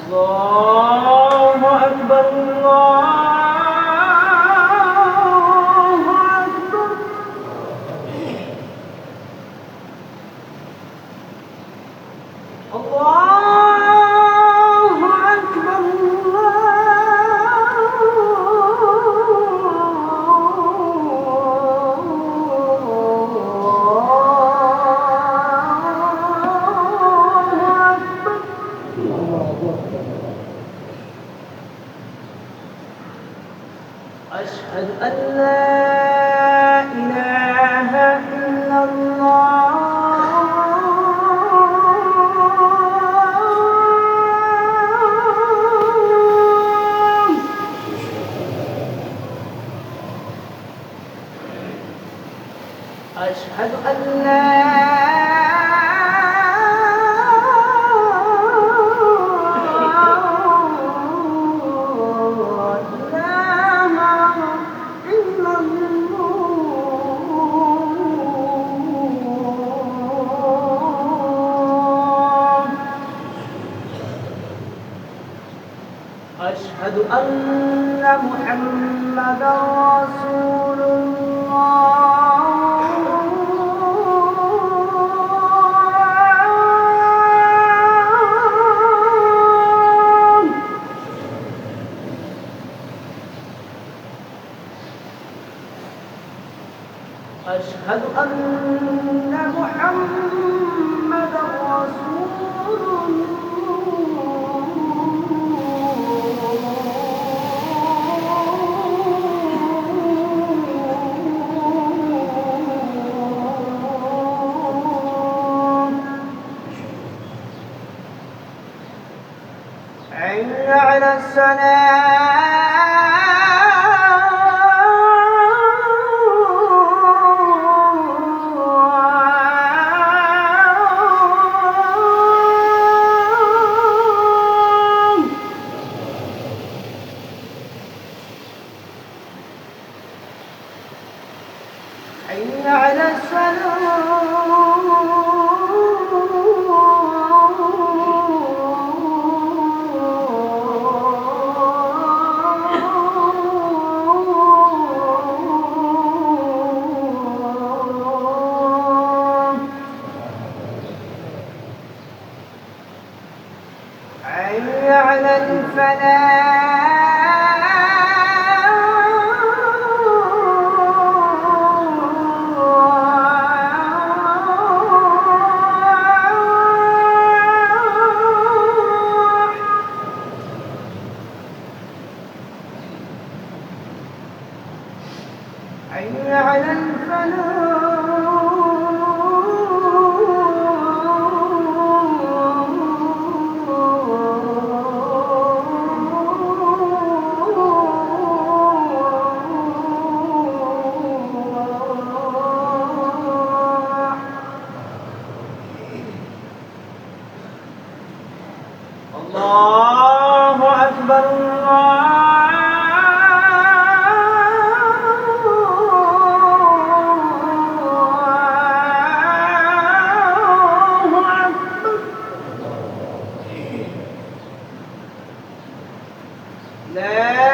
الله أكبر الله أكبر الله أكبر أشهد أن لا إله إلا الله أشهد أن لا أشهد أن محمدا رسول الله أشهد أن محمدا رسول حي على السلام حي على السلام حي على الفلاح حي على الله أكبر الله أكبر لا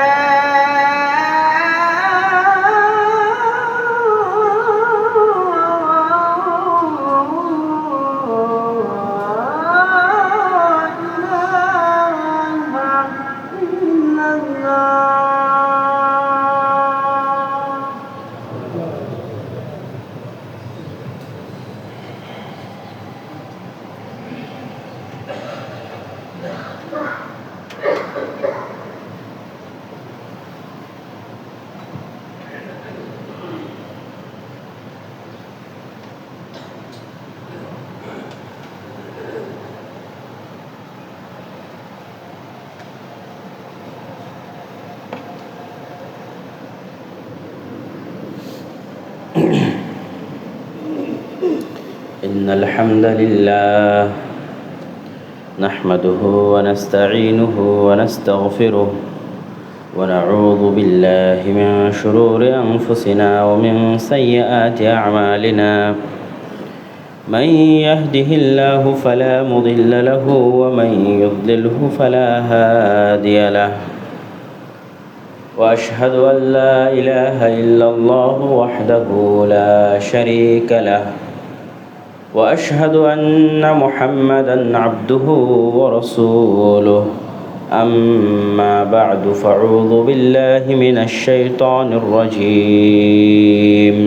إن الحمد لله نحمده ونستعينه ونستغفره ونعوذ بالله من شرور أنفسنا ومن سيئات أعمالنا من يهده الله فلا مضل له ومن يضلله فلا هادي له وأشهد أن لا إله إلا الله وحده لا شريك له وأشهد أن محمدًا عبده ورسوله أما بعد فأعوذ بالله من الشيطان الرجيم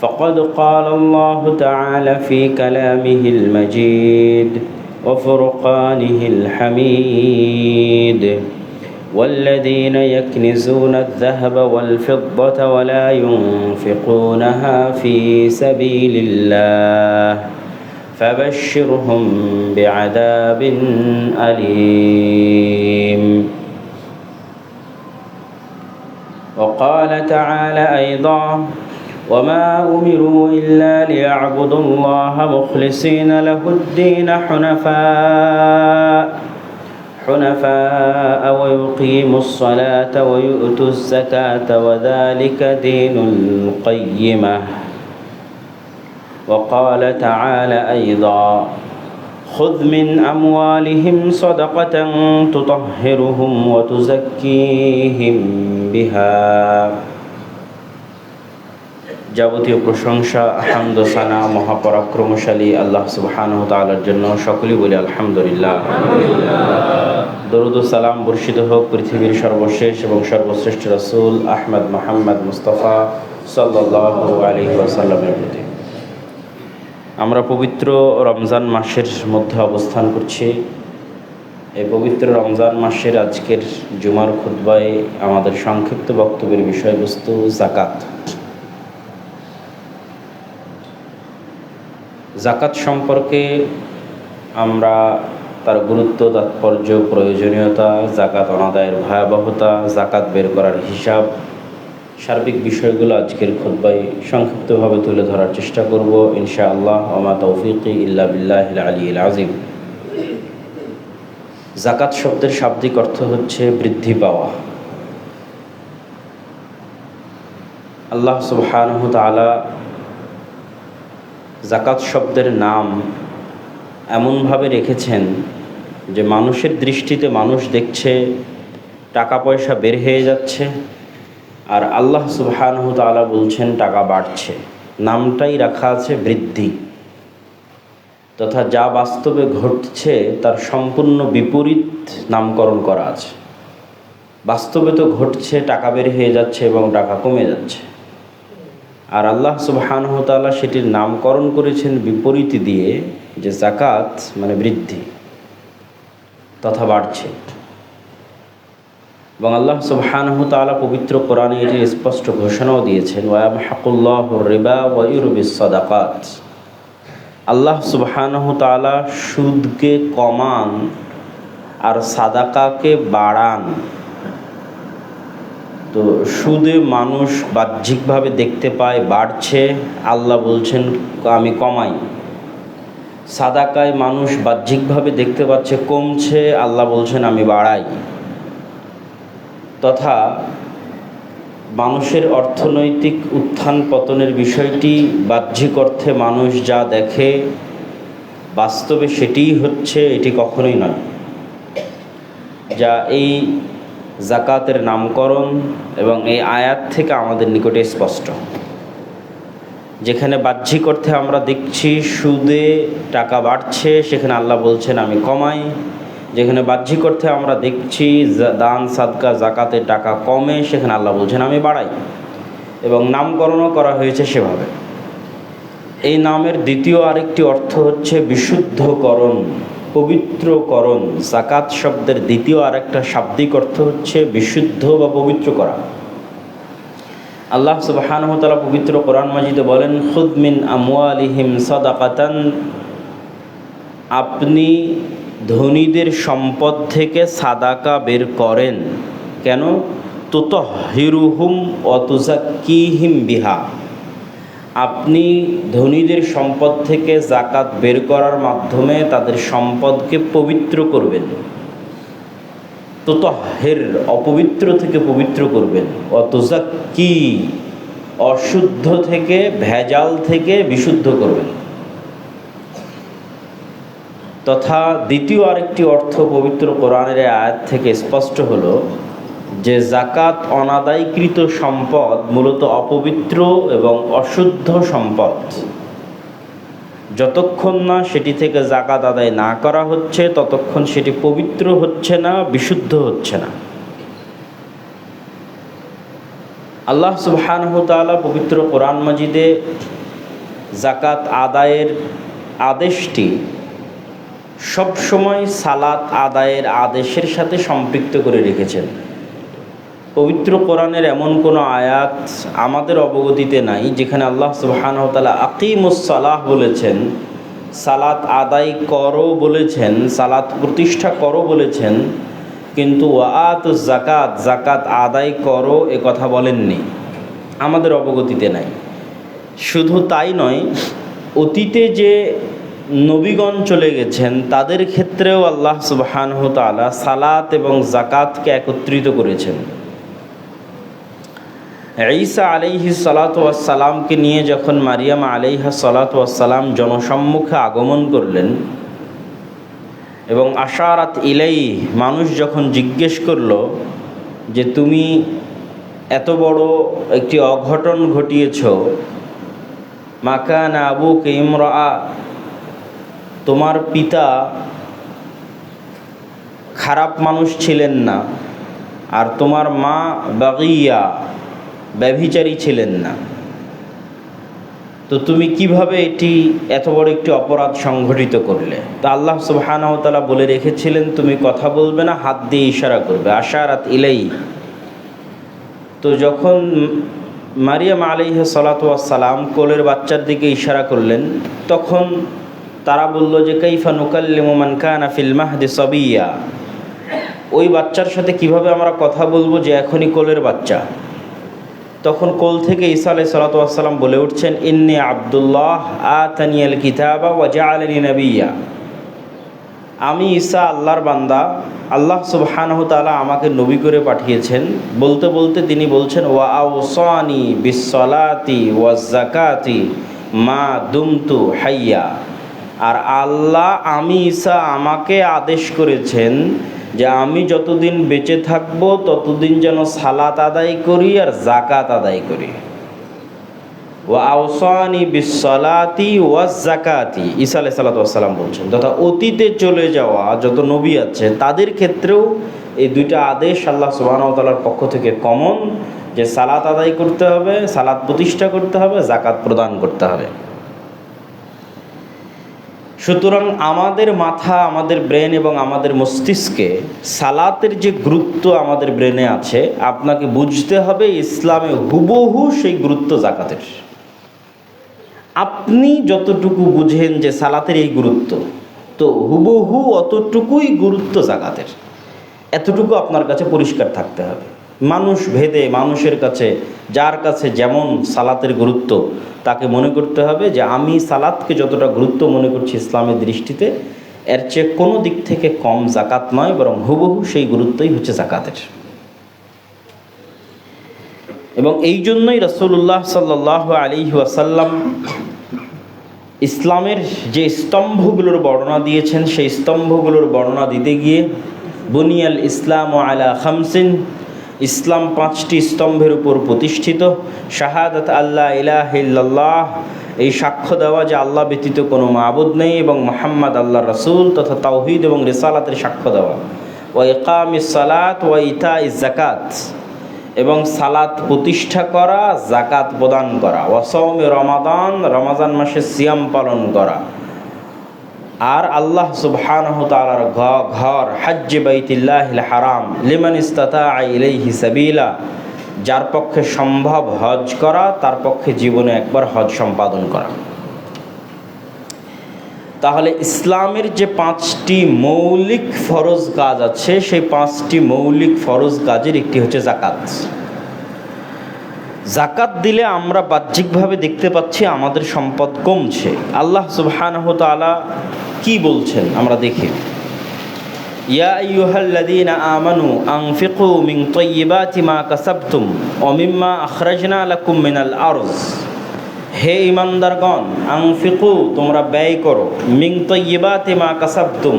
فقد قال الله تعالى في كلامه المجيد وفرقانه الحميد والذين يكنزون الذهب والفضة ولا ينفقونها في سبيل الله فبشرهم بعذاب أليم وقال تعالى أيضا وما أمروا إلا ليعبدوا الله مخلصين له الدين حنفاء ويقيموا الصلاة ويؤتوا الزكاة وذلك دين القيمة وقال تعالى أيضا خذ من أموالهم صدقة تطهرهم وتزكيهم بها যাবতীয় প্রশংসা হামদ ও সানা মহাপরাক্রমশালী আল্লাহ সুবহানাহু ওয়া তাআলার জন্য, সকলেই বলি আলহামদুলিল্লাহ। দরুদ ও সালাম বর্ষিত হোক পৃথিবীর সর্বশেষ এবং সর্বশ্রেষ্ঠ রাসূল আহমদ মুহাম্মদ মুস্তাফা সাল্লাল্লাহু আলাইহি ওয়াসাল্লামের প্রতি। আমরা পবিত্র রমজান মাসের মধ্যে অবস্থান করছি। এই পবিত্র রমজান মাসের আজকের জুমার খুতবায় আমাদের সংক্ষিপ্ত বক্তব্যের বিষয়বস্তু যাকাত। যাকাত সম্পর্কে আমরা তার গুরুত্ব, তাৎপর্য, প্রয়োজনীয়তা, যাকাত অনাদায়ের ভয়াবহতা, যাকাত বের করার হিসাব, সার্বিক বিষয়গুলো আজকের খুতবায় সংক্ষিপ্তভাবে তুলে ধরার চেষ্টা করব ইনশাআল্লাহ। ওমা তৌফিকি ইল্লা বিল্লাহিল আলিয়্যিল আযীম। যাকাত শব্দের শাব্দিক অর্থ হচ্ছে বৃদ্ধি পাওয়া। আল্লাহ সুবহানাহু ওয়া তাআলা যাকাত শব্দের নাম এমনভাবে রেখেছেন যে মানুষের দৃষ্টিতে মানুষ দেখছে টাকা পয়সা বের হয়ে যাচ্ছে, আর আল্লাহ সুবহানাহু ওয়া তাআলা বলছেন টাকা বাড়ছে। নামটাই রাখা আছে বৃদ্ধি, তথা যা বাস্তবে ঘটছে তার সম্পূর্ণ বিপরীত নামকরণ করা আছে। বাস্তবে তো ঘটছে টাকা বের হয়ে যাচ্ছে এবং টাকা কমে যাচ্ছে, আর আল্লাহ সুবহানাহু ওয়া তাআলা সেটির নামকরণ করেছেন বিপরীত দিয়ে, যে যাকাত মানে বৃদ্ধি তথা বাড়ছে। এবং আল্লাহ সুবহানাহু ওয়া তাআলা পবিত্র কোরআনে এটি স্পষ্ট ঘোষণাও দিয়েছেন, ওয়ায়ামহাকুল্লাহুর রিবা ওয়া ইউরবিস সাদাকাত। আল্লাহ সুবহানাহু ওয়া তাআলা সুদকে কমান আর সাদাকাকে বাড়ান। তো সুদে মানুষ বাহ্যিকভাবে দেখতে পায় বাড়ছে, আল্লাহ বলছেন আমি কমাই। সাদাকায় মানুষ বাহ্যিকভাবে দেখতে পাচ্ছে কমছে, আল্লাহ বলছেন আমি বাড়াই। তথা মানুষের অর্থনৈতিক উত্থান পতনের বিষয়টি বাহ্যিক অর্থে মানুষ যা দেখে বাস্তবে সেটিই হচ্ছে, এটি কখনোই নয়। যা এই যাকাতের নামকরণ এবং এই আয়াত থেকে আমাদের নিকটে স্পষ্ট। যেখানে বাহ্যিক অর্থে আমরা দেখছি সুদে টাকা বাড়ছে, সেখানে আল্লাহ বলছেন আমি কমাই। যেখানে বাহ্যিক অর্থে আমরা দেখছি দান সাদকা যাকাতে টাকা কমে, সেখানে আল্লাহ বলছেন আমি বাড়াই। এবং নামকরণও করা হয়েছে সেভাবে। এই নামের দ্বিতীয় আরেকটি অর্থ হচ্ছে বিশুদ্ধকরণ, পবিত্রকরণ। যাকাত শব্দের দ্বিতীয় আরেকটা শাব্দিক অর্থ হচ্ছে বিশুদ্ধ বা পবিত্র করা। আল্লাহ সুবহানাহু ওয়া তাআলা পবিত্র কোরআন মাজিদে বলেন, খুদ মিন আমওয়ালিহিম সাদাকাতান, আপনি ধনীদের সম্পদ থেকে সাদাকা বের করেন। কেন? তুতাহহিরুহুম ওয়া তুযাক্কিহিম বিহা, আপনি ধনীদের সম্পদ থেকে যাকাত বের করার মাধ্যমে তাদের সম্পদকে পবিত্র করবেন। তুতাহহির অপবিত্র থেকে পবিত্র করবেন, ওয়া তুযাক্কি অশুদ্ধ থেকে ভেজাল থেকে বিশুদ্ধ করবেন। তথা দ্বিতীয় আরেকটি অর্থ পবিত্র কোরআনের আয়াত থেকে স্পষ্ট হলো যে জাকাত অনাদায়কৃত সম্পদ মূলত অপবিত্র এবং অশুদ্ধ সম্পদ। যতক্ষণ না সেটি থেকে জাকাত আদায় না করা হচ্ছে ততক্ষণ সেটি পবিত্র হচ্ছে না, বিশুদ্ধ হচ্ছে না। আল্লাহ সুবহানাহু ওয়া তাআলা পবিত্র কোরআন মাজিদে জাকাত আদায়ের আদেশটি সবসময় সালাত আদায়ের আদেশের সাথে সম্পৃক্ত করে রেখেছেন। পবিত্র কোরআনের এমন কোনো আয়াত আমাদের অবগতিতে নাই যেখানে আল্লাহ সুবহানাহু ওয়া তাআলা আকিমুস সালাহ বলেছেন, সালাত আদায় করো বলেছেন, সালাত প্রতিষ্ঠা করো বলেছেন, কিন্তু ওয়াআতুজ যাকাত, যাকাত আদায় করো এ কথা বলেননি, আমাদের অবগতিতে নাই। শুধু তাই নয়, অতীতে যে নবীগণ চলে গেছেন তাদের ক্ষেত্রেও আল্লাহ সুবহানাহু ওয়া তাআলা সালাত এবং যাকাতকে একত্রিত করেছেন। ঈসা আলাইহিস সালাতু ওয়াস সালামকে নিয়ে যখন মারিয়াম আলাইহিস সালাতু ওয়াস সালাম জনসম্মুখে আগমন করলেন এবং আশারাত ইলাই, মানুষ যখন জিজ্ঞেস করল যে তুমি এত বড় একটি অঘটন ঘটিয়েছ, মা কানা আবুকা ইমরাআ, তোমার পিতা খারাপ মানুষ ছিলেন না আর তোমার মা বাগিয়া, ব্যভিচারী ছিলেন না, তো তুমি কিভাবে এত বড় একটি অপরাধ সংঘটিত করলে? তা আল্লাহ সুবহানাহু ওয়া তাআলা বলে রেখেছিলেন তুমি কথা বলবে না, হাত দিয়ে ইশারা করবে, আশারাত ইলাই। তো যখন মারিয়াম আলাইহিস সালাতু ওয়াস সালাম কোলের বাচ্চার দিকে ইশারা করলেন, তখন তারা বলল যে কাইফা নুকাল্লিমু মান কানা ফিল মাহদি সাবিয়্যা, ওই বাচ্চার সাথে কিভাবে আমরা কথা বলবো যে এখনই কোলের বাচ্চা? তখন কোল থেকে ঈসা আলাইহিস সালাতু ওয়াস সালাম বলে উঠছেন, ইন্নী আব্দুল্লাহ আতানিয়াল কিতাবা ওয়া জাআলানি নাবিয়্যা, আমি ঈসা আল্লাহর বান্দা, আল্লাহ সুবহানাহু ওয়া তাআলা আমাকে নবী করে পাঠিয়েছেন। বলতে বলতে তিনি বলছেন ওয়া আওসানি বিসসালাতি ওয়াজ যাকাতি মা দুমতু হাইয়া, আর আল্লাহ আমি ঈসা আমাকে আদেশ করেছেন যে আমি যতদিন বেঁচে থাকব ততদিন যেন সালাত আদায় করি আর যাকাত আদায় করি। ওয়া আওসানি বিসসালাতি ওয়াজ যাকাতি, ঈসা আলাইহিস সালাতু ওয়াস সালাম বলছেন। তথা অতীতে চলে যাওয়া যত নবী আছে তাদের ক্ষেত্রেও এই দুইটা আদেশ আল্লাহ সুবহানাহু ওয়া তাআলার পক্ষ থেকে কমন, যে সালাত আদায় করতে হবে, সালাত প্রতিষ্ঠা করতে হবে, যাকাত প্রদান করতে হবে। সুতরাং আমাদের মাথা, আমাদের ব্রেন এবং আমাদের মস্তিষ্কে সালাতের যে গুরুত্ব আমাদের ব্রেনে আছে, আপনাকে বুঝতে হবে ইসলামে হুবহু সেই গুরুত্ব যাকাতের। আপনি যতটুকু বুঝেন যে সালাতের এই গুরুত্ব, তো হুবহু অতটুকুই গুরুত্ব যাকাতের। এতটুকু আপনার কাছে পরিষ্কার থাকতে হবে। মানুষ ভেদে, মানুষের কাছে যার কাছে যেমন সালাতের গুরুত্ব, তাকে মনে করতে হবে যে আমি সালাতকে যতটা গুরুত্ব মনে করছি ইসলামের দৃষ্টিতে, এর চেয়ে কোনো দিক থেকে কম যাকাত নয়, বরং হুবহু সেই গুরুত্বই হচ্ছে যাকাতের। এবং এই জন্যই রাসূলুল্লাহ সাল্লাল্লাহু আলাইহি ওয়াসাল্লাম ইসলামের যে স্তম্ভগুলোর বর্ণনা দিয়েছেন, সেই স্তম্ভগুলোর বর্ণনা দিতে গিয়ে বুনিয়াল ইসলাম আলা খামসিন, ইসলাম 5টি স্তম্ভের উপর প্রতিষ্ঠিত। শাহাদাত আল্লাহ ইলাহা ইল্লাল্লাহ, এই সাক্ষ্য দেওয়া যে আল্লাহ ব্যতীত কোনো মাবুদ নেই এবং মুহাম্মদ আল্লাহর রাসূল, তথা তাওহীদ এবং রিসালাতের সাক্ষ্য দেওয়া। ওয়া ইকামিস সালাত ওয়া ইতাইজ যাকাত, এবং সালাত প্রতিষ্ঠা করা, যাকাত প্রদান করা। ওয়া সাওমে রমাদান, রমজান মাসে সিয়াম পালন করা। আর আল্লাহ সুবহানাহু ওয়া তাআলার ঘর হজ্জে বাইতুল্লাহিল হারাম লিমান ইসতাতাআ ইলাইহি সাবিলা, যার পক্ষে সম্ভব হজ করা, তার পক্ষে জীবনে একবার হজ সম্পাদন করা। তাহলে ইসলামের যে 5টি মৌলিক ফরজ কাজ আছে, সেই 5টি মৌলিক ফরজ কাজের একটি হচ্ছে যাকাত। যাকাত দিলে আমরা বাহ্যিকভাবে দেখতে পাচ্ছি আমাদের সম্পদ কমছে। আল্লাহ সুবহানাহু ওয়া তাআলা কি বলছেন আমরা দেখি। ইয়া আইয়ুহাল্লাযীনা আমানু আনফিকু মিন তাইয়্যিবাতি মা কাসাবতুম ওয়া মিম্মা আখরাজনা লাকুম মিনাল আরজ। হে ঈমানদারগণ, আনফিকু তোমরা ব্যয় করো, মিন তাইয়্যিবাতি মা কাসাবতুম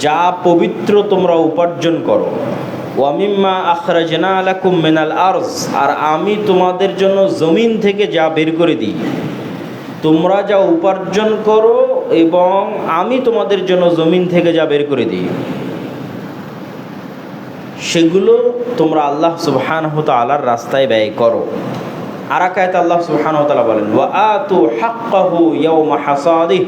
যা পবিত্র তোমরা উপার্জন করো, ওয়া মিম্মা আখরাজনা লাকুম মিনাল আরজ আর আমি তোমাদের জন্য জমিন থেকে যা বের করে দিই। তোমরা যা উপার্জন করো এবং আমি তোমাদের জন্য জমিন থেকে যা বের করে দিই, সেগুলো তোমরা আল্লাহ সুবহানাহু ওয়া তাআলার রাস্তায় ব্যয় করো। আর এক আয়াতে আল্লাহ সুবহানাহু ওয়া তাআলা বলেন, ওয়া আতু হাক্কাহু ইয়াওমা হাসাদিহি,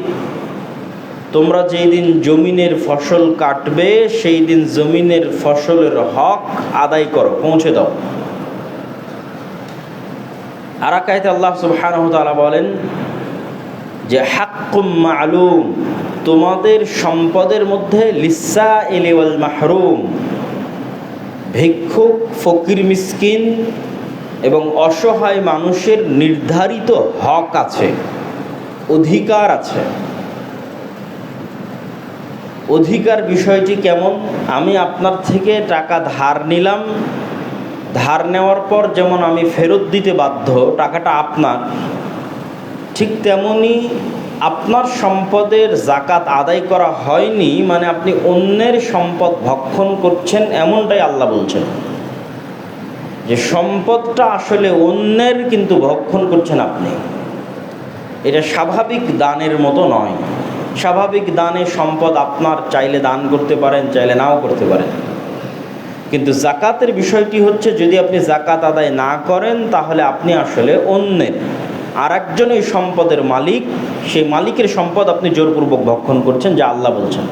তোমরা যেই দিন জমিনের ফসল কাটবে সেই দিন জমিনের ফসলের হক আদায় করো, পৌঁছে দাও। আর এক আয়াতে আল্লাহ সুবহানাহু ওয়া তাআলা বলেন যে হাক্কুম মা'লুম, তোমাদের সম্পদের মধ্যে লিসসাইলি ওয়াল মাহরুম, ভিক্ষুক, ফকির, মিসকিন এবং অসহায় মানুষের নির্ধারিত হক আছে, অধিকার আছে। অধিকার বিষয়টি কেমন? আমি আপনার থেকে টাকা ধার নিলাম, ধার নেওয়ার পর যেমন আমি ফেরত দিতে বাধ্য, টাকাটা আপনার, ঠিক তেমনি আপনার সম্পদের জাকাত আদায় করা হয়নি মানে আপনি অন্যের সম্পদ ভক্ষণ করছেন, এমনটাই আল্লাহ বলছেন। যে সম্পদটা আসলে অন্যের, কিন্তু ভক্ষণ করছেন আপনি। এটা স্বাভাবিক দানের মতো নয়। স্বাভাবিক দানে সম্পদ আপনার, চাইলে দান করতে পারেন, চাইলে নাও করতে পারেন। কিন্তু জাকাতের বিষয়টি হচ্ছে, যদি আপনি জাকাত আদায় না করেন তাহলে আপনি আসলে অন্যের, আর একজন এই সম্পদের মালিক, সেই মালিকের সম্পদ আপনি জোরপূর্বক ভক্ষণ করছেন, যা আল্লাহ বলছেন।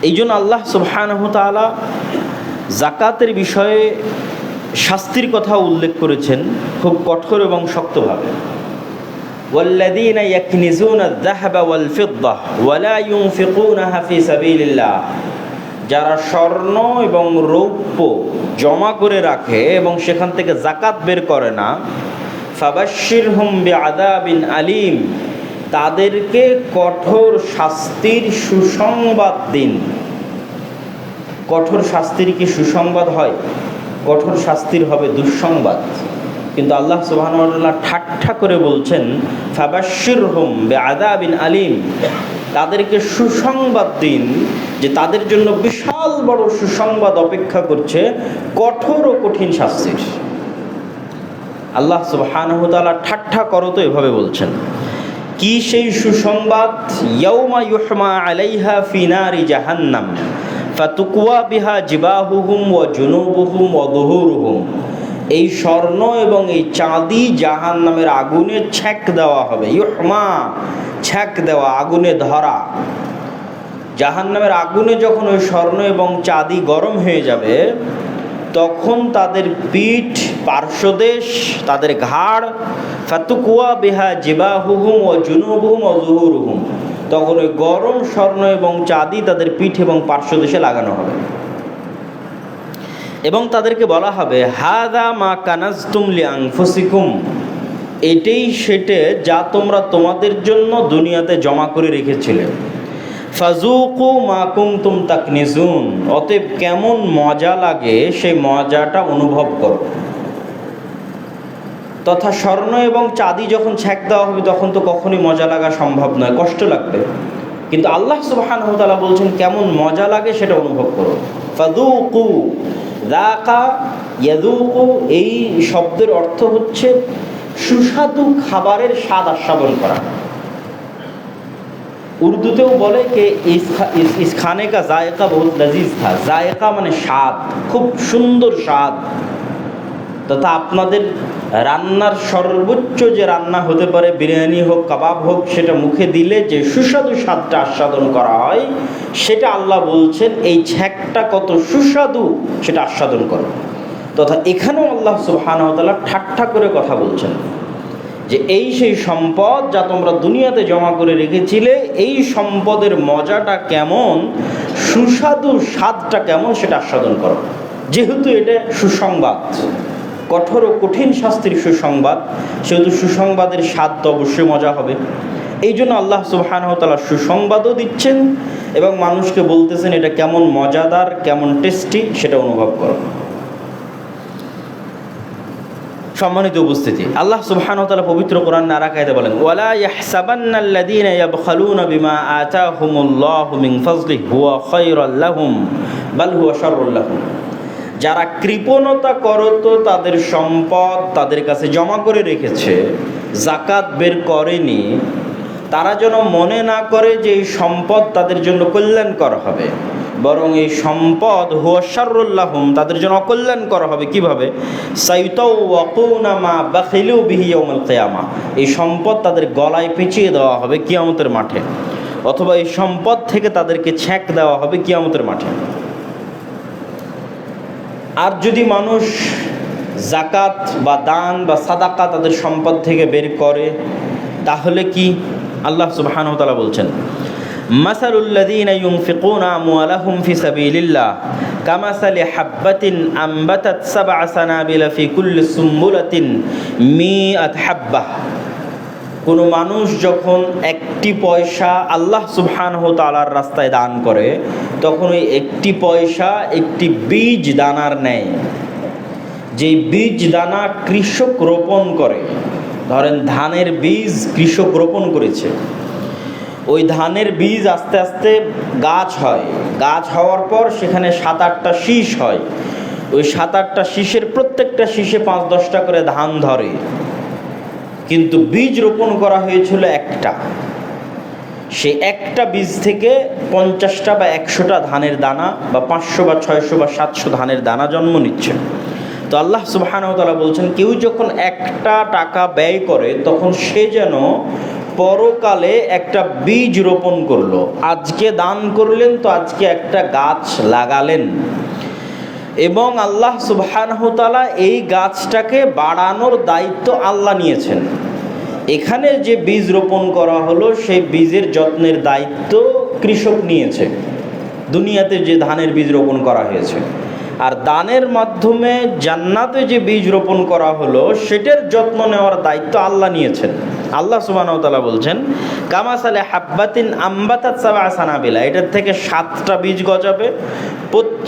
এই জন্য আল্লাহ সুবহানাহু ওয়া তাআলা জাকাতের বিষয়ে শাস্তির কথা উল্লেখ করেছেন খুব কঠোর এবং শক্তভাবে। ওয়াল্লাযীনা ইয়াকনিজুনা আয-যাহাবা ওয়াল ফিদ্দা ওয়া লা ইউনফিকুনাহা ফি সাবিলিল্লাহ, যারা স্বর্ণ এবং রৌপ্য জমা করে রাখে এবং সেখান থেকে জাকাত বের করে না, ফাবাশশিরহুম বিআযাবিন আলীম, তাদেরকে কঠোর শাস্তির সুসংবাদ দিন। কঠোর শাস্তির কি সুসংবাদ হয়? কঠোর শাস্তির হবে দুঃসংবাদ। কিন্তু আল্লাহ সুবহানাহু ওয়া তাআলা ঠাট্টা করে বলছেন ফাবাশশিরহুম বিআযাবিন আলীম, তাদেরকে সুসংবাদ দিন যে তাদের জন্য বিশাল বড় সুসংবাদ অপেক্ষা করছে, কঠোর ও কঠিন শাস্তির। আল্লাহ সুবহানাহু ওয়া তাআলা ঠাট্টা করো তো এভাবে বলছেন। কি সেই সুসংবাদ? ইয়াউমা ইউহমা আলাইহা ফি নারি জাহান্নাম ফাতুকওয়া বিহা জিবাহুহুম ওয়া জুনুবুহুম ওয়া যুহুরুহুম, এই স্বর্ণ এবং এই চাঁদি জাহান্নামের আগুনে ছ্যাঁক দেওয়া হবে। ইউহমা, ছ্যাঁক দেওয়া, আগুনে ধরা। জাহান্নামের আগুনে যখন ওই স্বর্ণ এবং চাঁদি গরম হয়ে যাবে, তখন তাদের পিঠ, পার্শ্বদেশ, তাদের ঘাড়, ফাতুকওয়া বিহা জিবাহুহুম ওয়া জুনুবুহুম ওয়া যুহুরুহুম, তখন ওই গরম স্বর্ণ এবং চাঁদি তাদের পিঠ এবং পার্শ্বদেশে লাগানো হবে এবং তাদেরকে বলা হবে হাযা মা কানাজতুম লিআনফুসিকুম, এটাই সেটা যা তোমরা তোমাদের জন্য দুনিয়াতে জমা করে রেখেছিলে। ফাযুকু মা কুনতুম তাকনিজুন, অতএব কেমন মজা লাগে সেই মজাটা অনুভব করো। তথা স্বর্ণ এবং চাঁদি যখন ছ্যাঁক দেওয়া হবে তখন তো কখনোই মজা লাগা সম্ভব নয়, কষ্ট লাগবে। কিন্তু আল্লাহ সুবহানাহু ওয়া তাআলা বলছেন কেমন মজা লাগে সেটা অনুভব করো। ফাযুকু, যাকা ইয়াযুকু, এই শব্দের অর্থ হচ্ছে সুস্বাদু খাবারের স্বাদ আস্বাদন করা। উর্দুতেও বলে যে ইস খানে কা জায়কা বহুত লজিজ থা। জায়কা মানে স্বাদ, খুব সুন্দর স্বাদ। তথা আপনাদের রান্নার সর্বোচ্চ যে রান্না হতে পারে, বিরিয়ানি হোক, কাবাব হোক, সেটা মুখে দিলে যে সুস্বাদু স্বাদটা আস্বাদন করা হয়, সেটা আল্লাহ বলছেন এই ছ্যাঁকটা কত সুস্বাদু সেটা আস্বাদন করো। তথা এখানেও আল্লাহ সুবহানাহু ওয়া তাআলা ঠাট্টা করে কথা বলছেন যে এই সেই সম্পদ যা তোমরা দুনিয়াতে জমা করে রেখেছিলে, এই সম্পদের মজাটা কেমন, সুস্বাদু স্বাদটা কেমন সেটা আস্বাদন করো। যেহেতু এটা সুসংবাদ, কঠোর ও কঠিন শাস্তির সুসংবাদ, সেহেতু সুসংবাদের স্বাদ তো অবশ্যই মজা হবে। এই জন্য আল্লাহ সুবহানাহু ওয়া তাআলা সুসংবাদও দিচ্ছেন এবং মানুষকে বলতেছেন এটা কেমন মজাদার, কেমন টেস্টি সেটা অনুভব করো। সম্মানিত উপস্থিতি, আল্লাহ সুবহানাহু ওয়া তাআলা পবিত্র কোরআন আরাকায়তে বলেন, ওয়ালা ইয়াহসাবান্নাল্লাযীনা ইয়াবখালুনা বিমা আতাহুমুল্লাহু মিন ফাজলিহি হুয়া খায়রাল লাহুম বাল হুয়া শাররুল লাহুম। যারা কৃপণতা করত, তাদের সম্পদ তাদের কাছে জমা করে রেখেছে, যাকাত বের করেনি, তারা যেন মনে না করে যে এই সম্পদ তাদের জন্য কল্যাণকর হবে, বরং এই সম্পদ হুয়া শাররুল লাহুম, তাদের জন্য অকল্যাণকর হবে। কিভাবে? সাইতাওয়াকুনা মা বাখিলু বিহি ইয়াউমাল কিয়ামা, এই সম্পদ তাদের গলায় পেঁচিয়ে দেওয়া হবে কিয়ামতের মাঠে, অথবা এই সম্পদ থেকে তাদেরকে ছ্যাঁক দেওয়া হবে কিয়ামতের মাঠে। আর যদি মানুষ যাকাত বা দান বা সাদাকা তাদের সম্পদ থেকে বের করে, তাহলে কি? আল্লাহ সুবহানাহু ওয়া তাআলা বলছেন, মাসালুল্লাযীনা ইউনফিকুনা আমওয়ালাহুম ফি সাবিলিল্লাহ কামাসালি হাব্বাতিন আম্বাতাত সাবআ সানাবিলা ফি কুল্লি সুম্বুলাতিন মিআত হাব্বাহ। কোনো মানুষ যখন একটি পয়সা আল্লাহ সুবহানাহু ওয়া তাআলার রাস্তায় দান করে, তখন ওই একটি পয়সা একটি বীজ দানার নেয়। যেই বীজ দানা কৃষক রোপণ করে, ধরেন ধানের বীজ কৃষক রোপণ করেছে, ওই ধানের বীজ আস্তে আস্তে গাছ হয়, গাছ হওয়ার পর সেখানে 7-8টা শীষ হয়, ওই 7-8টা শীষের প্রত্যেকটা শীষে 5-10টা করে ধান ধরে, কিন্তু বীজ রোপণ করা হয়েছিল একটা। সেই একটা বীজ থেকে 50টা বা 100টা ধানের দানা বা 500 বা 600 বা 700 ধানের দানা জন্ম নিচ্ছে। তো আল্লাহ সুবহানাহু ওয়া তাআলা বলছেন, কেউ যখন একটা টাকা ব্যয় করে, তখন সে যেন পরকালে একটা বীজ রোপণ করলো। আজকে দান করলেন তো আজকে একটা গাছ লাগালেন, এবং আল্লাহ সুবহানাহু ওয়া তাআলা এই গাছটাকে বাড়ানোর দায়িত্ব আল্লাহ নিয়েছেন। এখানে যে বীজ রোপণ করা হলো, সেই বীজের যত্নের দায়িত্ব কৃষক নিয়েছে, দুনিয়াতে যে ধানের বীজ রোপণ করা হয়েছে। আর দানের মাধ্যমে জান্নাতে যে বীজ রোপণ করা হলো, সেটার যত্ন নেওয়ার দায়িত্ব আল্লাহ নিয়েছেন। আল্লাহ সুবহানাহু ওয়া তাআলা বলছেন, কামাসালে হাব্বাতিন আম্বাতাত সাবআ সানাবিলা, এটার থেকে 7টা বীজ গজাবে,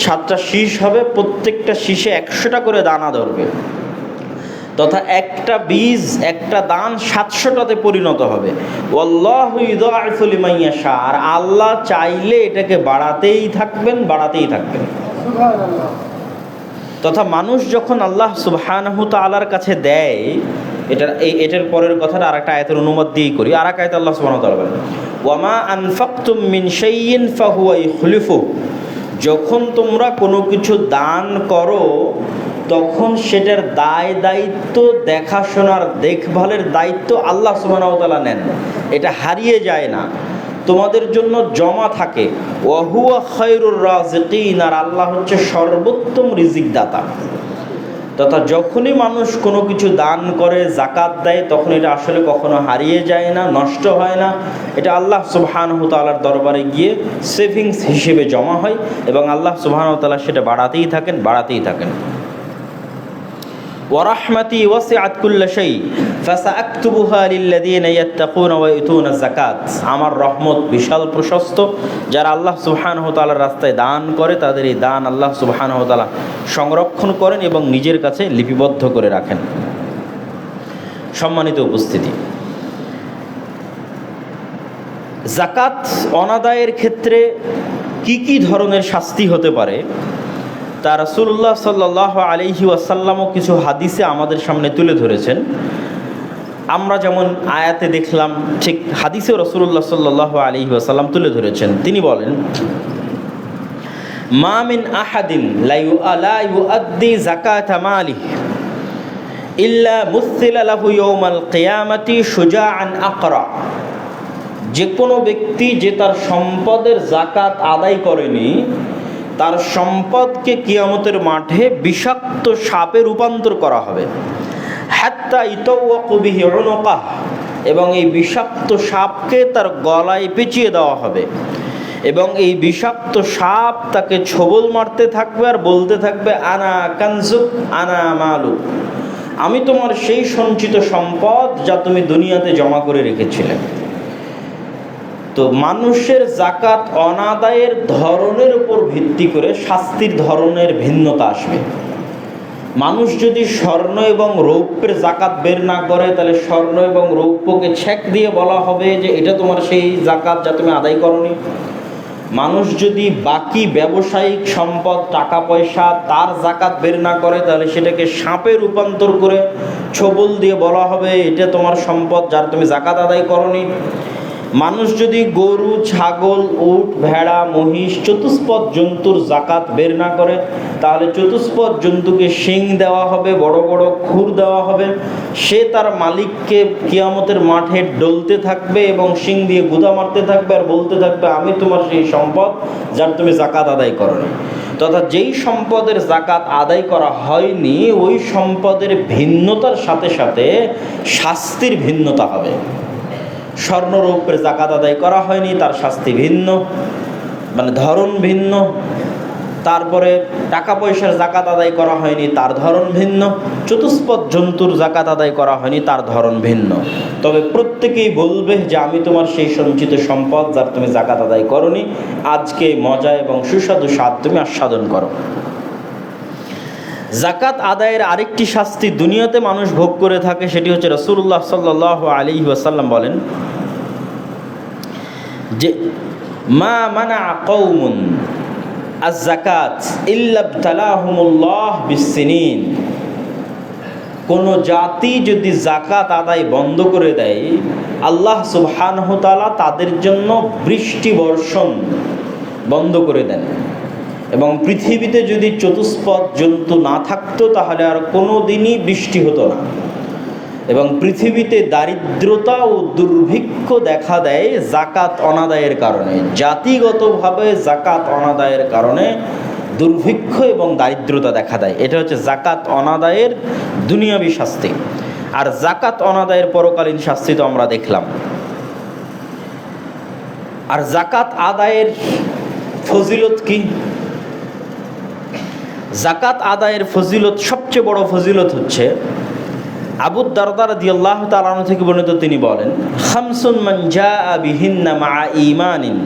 7টা শীষ হবে, প্রত্যেকটা শীষে 100টা করে দানা ধরবে, তথা একটা বীজ, একটা দান 700টাতে পরিণত হবে। ওয়াল্লাহু ইউযাইফু লিমান ইয়াশা, আর আল্লাহ চাইলে এটাকে বাড়াতেই থাকবেন, বাড়াতেই থাকবেন। সুবহানাল্লাহ। তথা মানুষ যখন আল্লাহ সুবহানাহু তাআলার কাছে দেয়, এটার পরের কথাটা আরেকটা আয়াতের অনুবাদ দিয়েই করি। আর এক আয়াতে আল্লাহ সুবহানাহু ওয়া তাআলা বলেন, ওয়ামা আনফাকতুম মিন শাইইন ফাহুয়া ইখলিফু, যখন তোমরা কোনো কিছু দান করো, তখন সেটার দায় দায়িত্ব, দেখাশোনার দেখভালের দায়িত্ব আল্লাহ সুবহানাহু ওয়া তাআলা নেন। এটা হারিয়ে যায় না, তোমাদের জন্য জমা থাকে। ওয়া হুয়া খায়রুর রাযিকিন, আর আল্লাহ হচ্ছে সর্বোত্তম রিজিক দাতা। তথা যখনই মানুষ কোনো কিছু দান করে, যাকাত দেয়, তখন এটা আসলে কখনো হারিয়ে যায় না, নষ্ট হয় না। এটা আল্লাহ সুবহানাহু তাআলার দরবারে গিয়ে সেভিংস হিসেবে জমা হয়, এবং আল্লাহ সুবহানাহু তাআলা সেটা বাড়াতেই থাকেন, বাড়াতেই থাকেন। ওয়ারাহমাতি ওয়াসিআত কুল্লা শাই ফাসাআকতুবুহা লিল্লাযীনা ইয়াত্তাকুনা ওয়া ইউতুনা যাকাত, আমার রহমত বিশাল প্রশস্ত, যারা আল্লাহ সুবহানাহু তাআলার রাস্তায় দান করে, তাদের এই দান আল্লাহ সুবহানাহু তাআলা সংরক্ষণ করেন এবং নিজের কাছে লিপিবদ্ধ করে রাখেন। সম্মানিত উপস্থিতি, যাকাত অনাদায়ের ক্ষেত্রে কি কি ধরনের শাস্তি হতে পারে, তা রাসূলুল্লাহ সাল্লাল্লাহু আলাইহি ওয়াসাল্লামও কিছু হাদিসে আমাদের সামনে তুলে ধরেছেন। আমরা যেমন আয়াতে দেখলাম, ঠিক হাদিসেও রাসূলুল্লাহ সাল্লাল্লাহু আলাইহি ওয়াসাল্লাম তুলে ধরেছেন। তিনি বলেন, মা মিন আহাদিন লা ইউআদ্দি যাকাতা মালিহি ইল্লা মুসিলা লাহু ইয়াউমাল কিয়ামাতি শুজাআন আকরা, যে কোনো ব্যক্তি যে তার সম্পদের যাকাত আদায় করেনি, তার সম্পদকে কিয়ামতের মাঠে বিষাক্ত সাপে রূপান্তর করা হবে। হাত্তা ইতাওয়াকু বিহি উনুকাহ, এবং এই বিষাক্ত সাপকে তার গলায় পেঁচিয়ে দেওয়া হবে, এবং এই বিষাক্ত সাপ তাকে ছোবল মারতে থাকবে আর বলতে থাকবে, আনা কানজুক আনা মালুক, আমি তোমার সেই সঞ্চিত সম্পদ যা তুমি দুনিয়াতে জমা করে রেখেছিলে। তো মানুষের জাকাত অনাদায়ের ধরনের উপর ভিত্তি করে শাস্তির ধরনের ভিন্নতা আসবে। মানুষ যদি স্বর্ণ এবং রৌপ্যের জাকাত বের না করে, তাহলে স্বর্ণ এবং রৌপ্যকে ছেক দিয়ে বলা হবে যে এটা তোমার সেই জাকাত যা তুমি আদায় করনি। মানুষ যদি বাকি ব্যবসায়িক সম্পদ, টাকা পয়সা, তার জাকাত বের না করে, তাহলে সেটাকে সাপে রূপান্তর করে ছবল দিয়ে বলা হবে এটা তোমার সম্পদ যার তুমি জাকাত আদায় করনি। মানুষ যদি গরু, ছাগল, উট, ভেড়া, মহিষ, চতুষ্পদ জন্তুর জাকাত বের না করে, তাহলে চতুষ্পদ জন্তুকে শিং দেওয়া হবে, বড় বড় খুর দেওয়া হবে। সে তার মালিককে কিয়ামতের মাঠে ডলতে থাকবে এবং শিং দিয়ে গুদা মারতে থাকবে আর বলতে থাকবে আমি তোমার সেই সম্পদ যার তুমি জাকাত আদায় করনি। তথা যেই সম্পদের জাকাত আদায় করা হয়নি ওই সম্পদের ভিন্নতার সাথে সাথে শাস্তির ভিন্নতা হবে। স্বর্ণরৌপ্যের জাকাত আদায় করা হয়নি, তার শাস্তি ভিন্ন, মানে ধরন ভিন্ন। তারপরে টাকা পয়সার জাকাত আদায় করা হয়নি, তার ধরন ভিন্ন। চতুষ্পদ জন্তুর জাকাত আদায় করা হয়নি, তার ধরন ভিন্ন। তবে প্রত্যেকেই বলবে যে আমি তোমার সেই সঞ্চিত সম্পদ যার তুমি জাকাত আদায় করনি, আজকে মজা এবং সুস্বাদু স্বাদ তুমি আস্বাদন করো। জাকাত আদায়ের আরেকটি শাস্তি দুনিয়াতে মানুষ ভোগ করে থাকে, সেটি হচ্ছে রাসূলুল্লাহ সাল্লাল্লাহু আলাইহি ওয়াসাল্লাম বলেন যে মা মানা কওমুন আয-যাকাত ইল্লা ইবতালাহুমুল্লাহ বিস-সিনিন। কোন জাতি যদি জাকাত আদায় বন্ধ করে দেয়, আল্লাহ সুবহানাহু ওয়া তাআলা তাদের জন্য বৃষ্টি বর্ষণ বন্ধ করে দেন। এবং পৃথিবীতে যদি চতুষ্পদ জন্তু না থাকতো তাহলে আর কোনো দিনই বৃষ্টি হতো না। এবং পৃথিবীতে দারিদ্রতা ও দুর্ভিক্ষ দেখা দেয় জাকাত অনাদায়ের কারণে। জাতিগতভাবে জাকাত অনাদায়ের কারণে দুর্ভিক্ষ এবং দারিদ্রতা দেখা দেয়। এটা হচ্ছে জাকাত অনাদায়ের দুনিয়াবি শাস্তি। আর জাকাত অনাদায়ের পরকালীন শাস্তি তো আমরা দেখলাম। আর জাকাত আদায়ের ফজিলত কি? জাকাত আদায়ের ফজিলত, সবচেয়ে বড় ফজিলত হচ্ছে আবু দারদা রাদিয়াল্লাহু তাআলা আনহু থেকে বর্ণিত, তিনি বলেন খামসুন মান জাআ বিহিন্না মা ঈমানিন।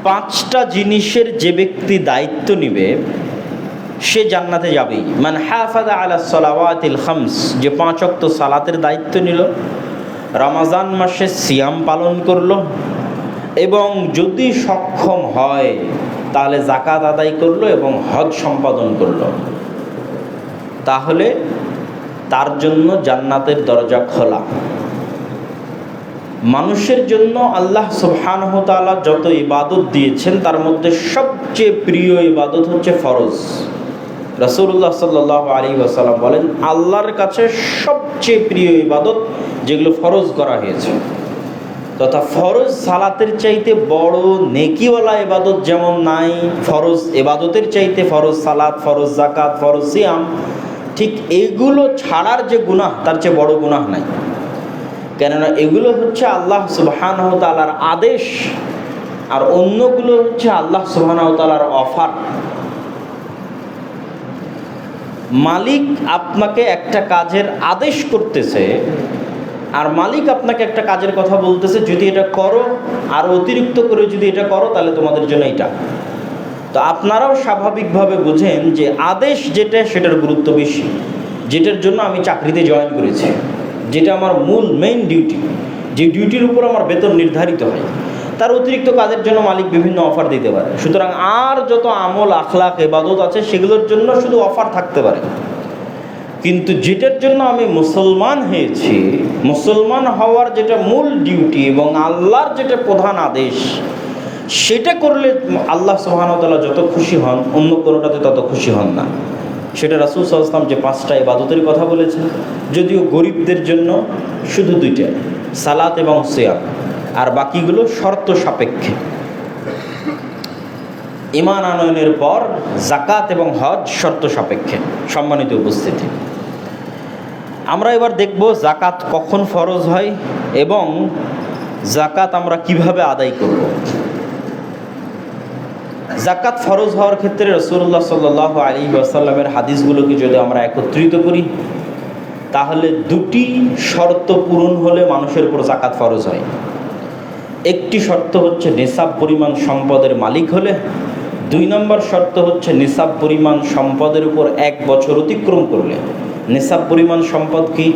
পাঁচটা জিনিসের যে ব্যক্তি দায়িত্ব নেবে সে জান্নাতে যাবেই। মান হাফাযা আলা সালাওয়াতিল খামস, যে 5 ওয়াক্ত সালাতের দায়িত্ব নিল, রমজান মাসে সিয়াম পালন করলো এবং যদি সক্ষম হয় তাহলে জাকাত আদায় করলো এবং হজ সম্পাদন করলো, তাহলে তার জন্য জান্নাতের দরজা খোলা। মানুষের জন্য আল্লাহ সুবহানাহু ওয়া তাআলা যত ইবাদত দিয়েছেন তার মধ্যে সবচেয়ে প্রিয় ইবাদত হচ্ছে ফরজ। রাসূলুল্লাহ সাল্লাল্লাহু আলাইহি ওয়াসাল্লাম বলেন আল্লাহর কাছে সবচেয়ে প্রিয় ইবাদত যেগুলো ফরজ করা হয়েছে, তথা ফরজ সালাতের চাইতে বড় নেকিওয়ালা ইবাদত যেমন নাই, ফরজ ইবাদতের চাইতে ফরজ সালাত, ফরজ যাকাত, ফরজ সিয়াম, ঠিক এগুলো ছাড়ার যে গুনাহ তার চেয়ে বড় গুনাহ নাই। কেননা এগুলো হচ্ছে আল্লাহ সুবহানাহু ওয়া তাআলার আদেশ আর অন্যগুলো হচ্ছে আল্লাহ সুবহানাহু ওয়া তাআলার অফার। মালিক আপনাকে একটা কাজের আদেশ করতেছে আর মালিক আপনাকে একটা কাজের কথা বলতেছে যদি এটা করো আর অতিরিক্ত করে যদি এটা করো তাহলে তোমাদের জন্য এটা। তো আপনারাও স্বাভাবিকভাবে বুঝেন যে আদেশ যেটা সেটার গুরুত্ব বেশি। যেটার জন্য আমি চাকরিতে জয়েন করেছি, যেটা আমার মূল মেইন ডিউটি, যে ডিউটির উপর আমার বেতন নির্ধারিত হয়, তার অতিরিক্ত কাজের জন্য মালিক বিভিন্ন অফার দিতে পারে। সুতরাং আর যত আমল, আখলাক, ইবাদত আছে সেগুলোর জন্য শুধু অফার থাকতে পারে, কিন্তু যেটার জন্য আমি মুসলমান হয়েছি, মুসলমান হওয়ার যেটা মূল ডিউটি এবং আল্লাহর যেটা প্রধান আদেশ, সেটা করলে আল্লাহ সুবহানাহু ওয়া তাআলা যত খুশি হন অন্য কোনোটাতে তত খুশি হন না। সেটা রাসূল সাল্লাল্লাহু আলাইহি ওয়াসাল্লাম যে 5টা ইবাদতের কথা বলেছেন, যদিও গরিবদের জন্য শুধু 2টা, সালাত এবং সিয়াম, আর বাকিগুলো শর্ত সাপেক্ষে। ঈমান আনয়নের পর যাকাত এবং হজ শর্ত সাপেক্ষে। সম্মানিত উপস্থিতি, আমরা এবার দেখব যাকাত কখন ফরজ হয় এবং যাকাত আমরা কিভাবে আদায় করব। যাকাত ফরজ হওয়ার ক্ষেত্রে রাসূলুল্লাহ সাল্লাল্লাহু আলাইহি ওয়াসাল্লামের হাদিসগুলোকে যদি আমরা একত্রিত করি তাহলে 2টি শর্ত পূরণ হলে মানুষের উপর যাকাত ফরজ হয়। একটি শর্ত হচ্ছে নিসাব পরিমাণ সম্পদের মালিক হলে, 2 নম্বর শর্ত হচ্ছে নিসাব পরিমাণ সম্পদের উপর 1 বছর অতিক্রম করলে। নিসাব পরিমাণ সম্পদ কি?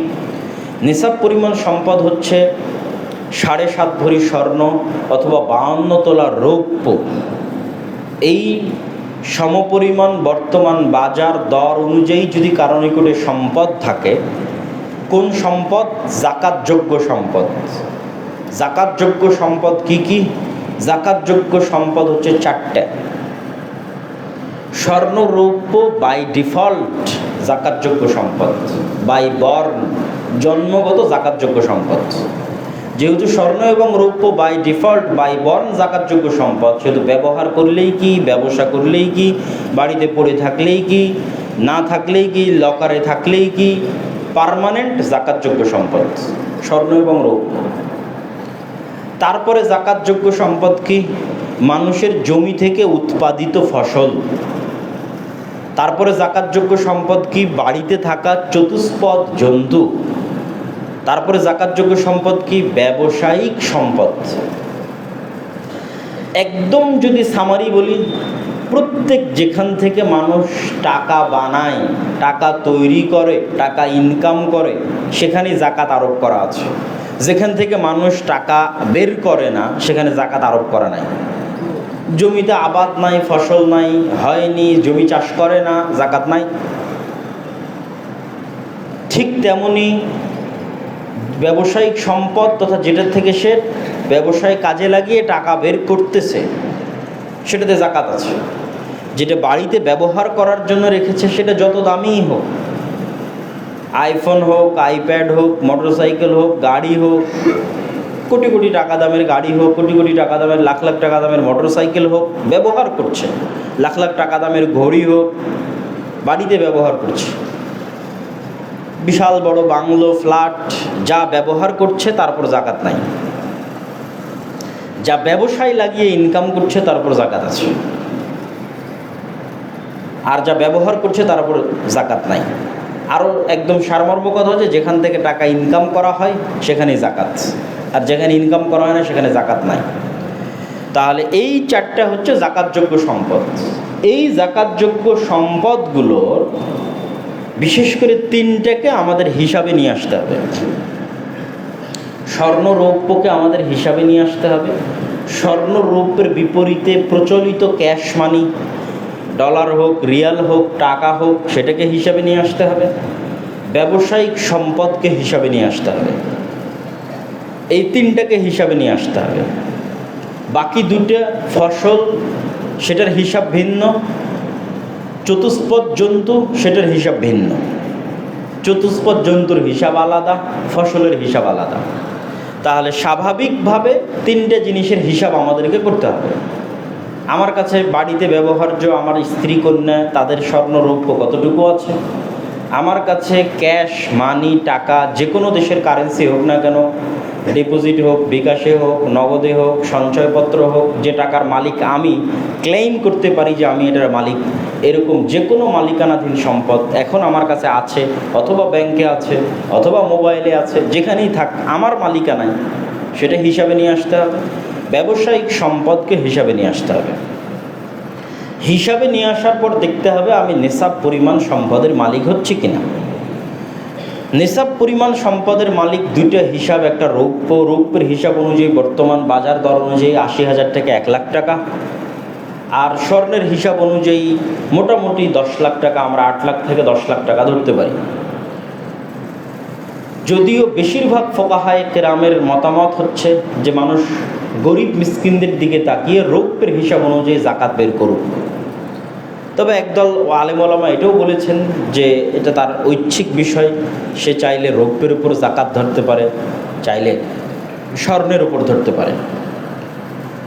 নিসাব পরিমাণ সম্পদ হচ্ছে 7.5 ভরি স্বর্ণ অথবা 52 তোলা রৌপ্য। এই সমপরিমাণ বর্তমান বাজার দর অনুযায়ী যদি কারো নিকটে সম্পদ থাকে, কোন সম্পদ? জাকাতযোগ্য সম্পদ। জাকাতযোগ্য সম্পদ কি কি? জাকাতযোগ্য সম্পদ হচ্ছে 4টা। স্বর্ণ রৌপ্য বাই ডিফল্ট জাকাতযোগ্য সম্পদ, বাই বর্ন জন্মগত জাকাতযোগ্য সম্পদ। যেহেতু স্বর্ণ এবং রৌপ্য বাই ডিফল্ট বাই বর্ন জাকাতযোগ্য সম্পদ, সেহেতু ব্যবহার করলেই কি, ব্যবসা করলেই কি, বাড়িতে পড়ে থাকলেই কি, না থাকলেই কি, লকারে থাকলেই কি, পার্মানেন্ট জাকাতযোগ্য সম্পদ স্বর্ণ এবং রৌপ্য। তারপরে জাকাতযোগ্য সম্পদ কি? মানুষের জমি থেকে উৎপাদিত ফসল। তারপরে জাকাতযোগ্য সম্পদ কি? বাড়িতে থাকা চতুষ্পদ জন্তু। তারপরে জাকাতযোগ্য সম্পদ কি? ব্যবসায়িক সম্পদ। একদম যদি সামারি বলি, প্রত্যেক যেখান থেকে মানুষ টাকা বানায়, টাকা তৈরি করে, টাকা ইনকাম করে, সেখানেই জাকাত আরোপ করা আছে। যেখান থেকে মানুষ টাকা বের করে না, সেখানে জাকাত আরোপ করা নাই। জমিতে আবাদ নাই, ফসল নাই, হয়নি, জমি চাষ করে না, জাকাত নাই। ঠিক তেমনি ব্যবসায়িক সম্পদ তথা যেটার থেকে সে ব্যবসায় কাজে লাগিয়ে টাকা বের করতেছে, সেটাতে জাকাত আছে। যেটা বাড়িতে ব্যবহার করার জন্য রেখেছে, সেটা যত দামিই হোক, আইফোন হোক, আইপ্যাড হোক, মোটরসাইকেল হোক, গাড়ি হোক, কোটি কোটি টাকা দামের গাড়ি হোক, কোটি কোটি টাকা দামের, লাখ লাখ টাকা দামের মোটরসাইকেল হোক, ব্যবহার করছে। লাখ লাখ টাকা দামের ঘড়ি হোক, বাড়িতে ব্যবহার করছে। বিশাল বড় বাংলো, ফ্ল্যাট, যা ব্যবহার করছে তারপর জাকাত নাই। যা ব্যবসায় লাগিয়ে ইনকাম করছে তারপর জাকাত আছে, আর যা ব্যবহার করছে তার উপর জাকাত নাই। আরও একদম সারমর্ম কথা হচ্ছে, যেখান থেকে টাকা ইনকাম করা হয় সেখানেই জাকাত, আর যেখানে ইনকাম করা হয় না সেখানে জাকাত নাই। তাহলে এই 4টা হচ্ছে জাকাতযোগ্য সম্পদ। এই জাকাতযোগ্য সম্পদগুলোর বিশেষ করে 3টাকে আমাদের হিসাবে নিয়ে আসতে হবে। স্বর্ণ রৌপ্যকে আমাদের হিসাবে নিয়ে আসতে হবে। স্বর্ণ রৌপ্যের বিপরীতে প্রচলিত ক্যাশ মানি, ডলার হোক, রিয়াল হোক, টাকা হোক, সেটাকে হিসাবে নিয়ে আসতে হবে। ব্যবসায়িক সম্পদকে হিসাবে নিয়ে আসতে হবে। এই 3টাকে হিসাবে নিয়ে আসতে হবে। বাকি 2টা ফসল, সেটার হিসাব ভিন্ন। চতুষ্পদ জন্তু, সেটার হিসাব ভিন্ন। চতুষ্পদ জন্তুর হিসাব আলাদা, ফসলের হিসাব আলাদা। তাহলে স্বাভাবিকভাবে 3টে জিনিসের হিসাব আমাদেরকে করতে হবে। আমার কাছে বাড়িতে ব্যবহার্য আমার স্ত্রী কন্যা, তাদের স্বর্ণ রৌপ্য কতটুকু আছে, আমার কাছে ক্যাশ মানি, টাকা, যে কোনো দেশের কারেন্সি হোক না কেন, ডিপোজিট হোক, বিকাশে হোক, নগদে হোক, সঞ্চয়পত্র হোক, যে টাকার মালিক আমি ক্লেইম করতে পারি যে আমি এটার মালিক, এরকম যে কোনো মালিকানাধীন সম্পদ এখন আমার কাছে আছে, অথবা ব্যাংকে আছে, অথবা মোবাইলে আছে, যেখানেই থাক আমার মালিকানায়, সেটা হিসাবে নিয়ে আসতে হবে। ব্যবসায়িক সম্পদকে হিসাবে নিয়ে আসতে হবে। হিসাবে নিয়ে আসার পর দেখতে হবে আমি নিসাব পরিমাণ সম্পদের মালিক হচ্ছি কিনা। নিসাব পরিমাণ সম্পদের মালিক 2টা হিসাব, একটা রৌপ্য, রৌপ্যের হিসাব অনুযায়ী বর্তমান বাজার দর অনুযায়ী 80,000 থেকে 1 লাখ টাকা, আর স্বর্ণের হিসাব অনুযায়ী মোটামুটি 10 লাখ টাকা, আমরা 8 লাখ থেকে 10 লাখ টাকা ধরতে পারি। যদিও বেশিরভাগ ফোকাহায়ে কেরামের মতামত হচ্ছে যে মানুষ গরিব মিসকিনদের দিকে তাকিয়ে রৌপ্যের হিসাব অনুযায়ী জাকাত বের করুক। তবে একদল আলেম ওলামা এটাও বলেছেন যে এটা তার ঐচ্ছিক বিষয়, সে চাইলে রৌপ্যের উপর জাকাত ধরতে পারে, চাইলে স্বর্ণের উপর ধরতে পারে।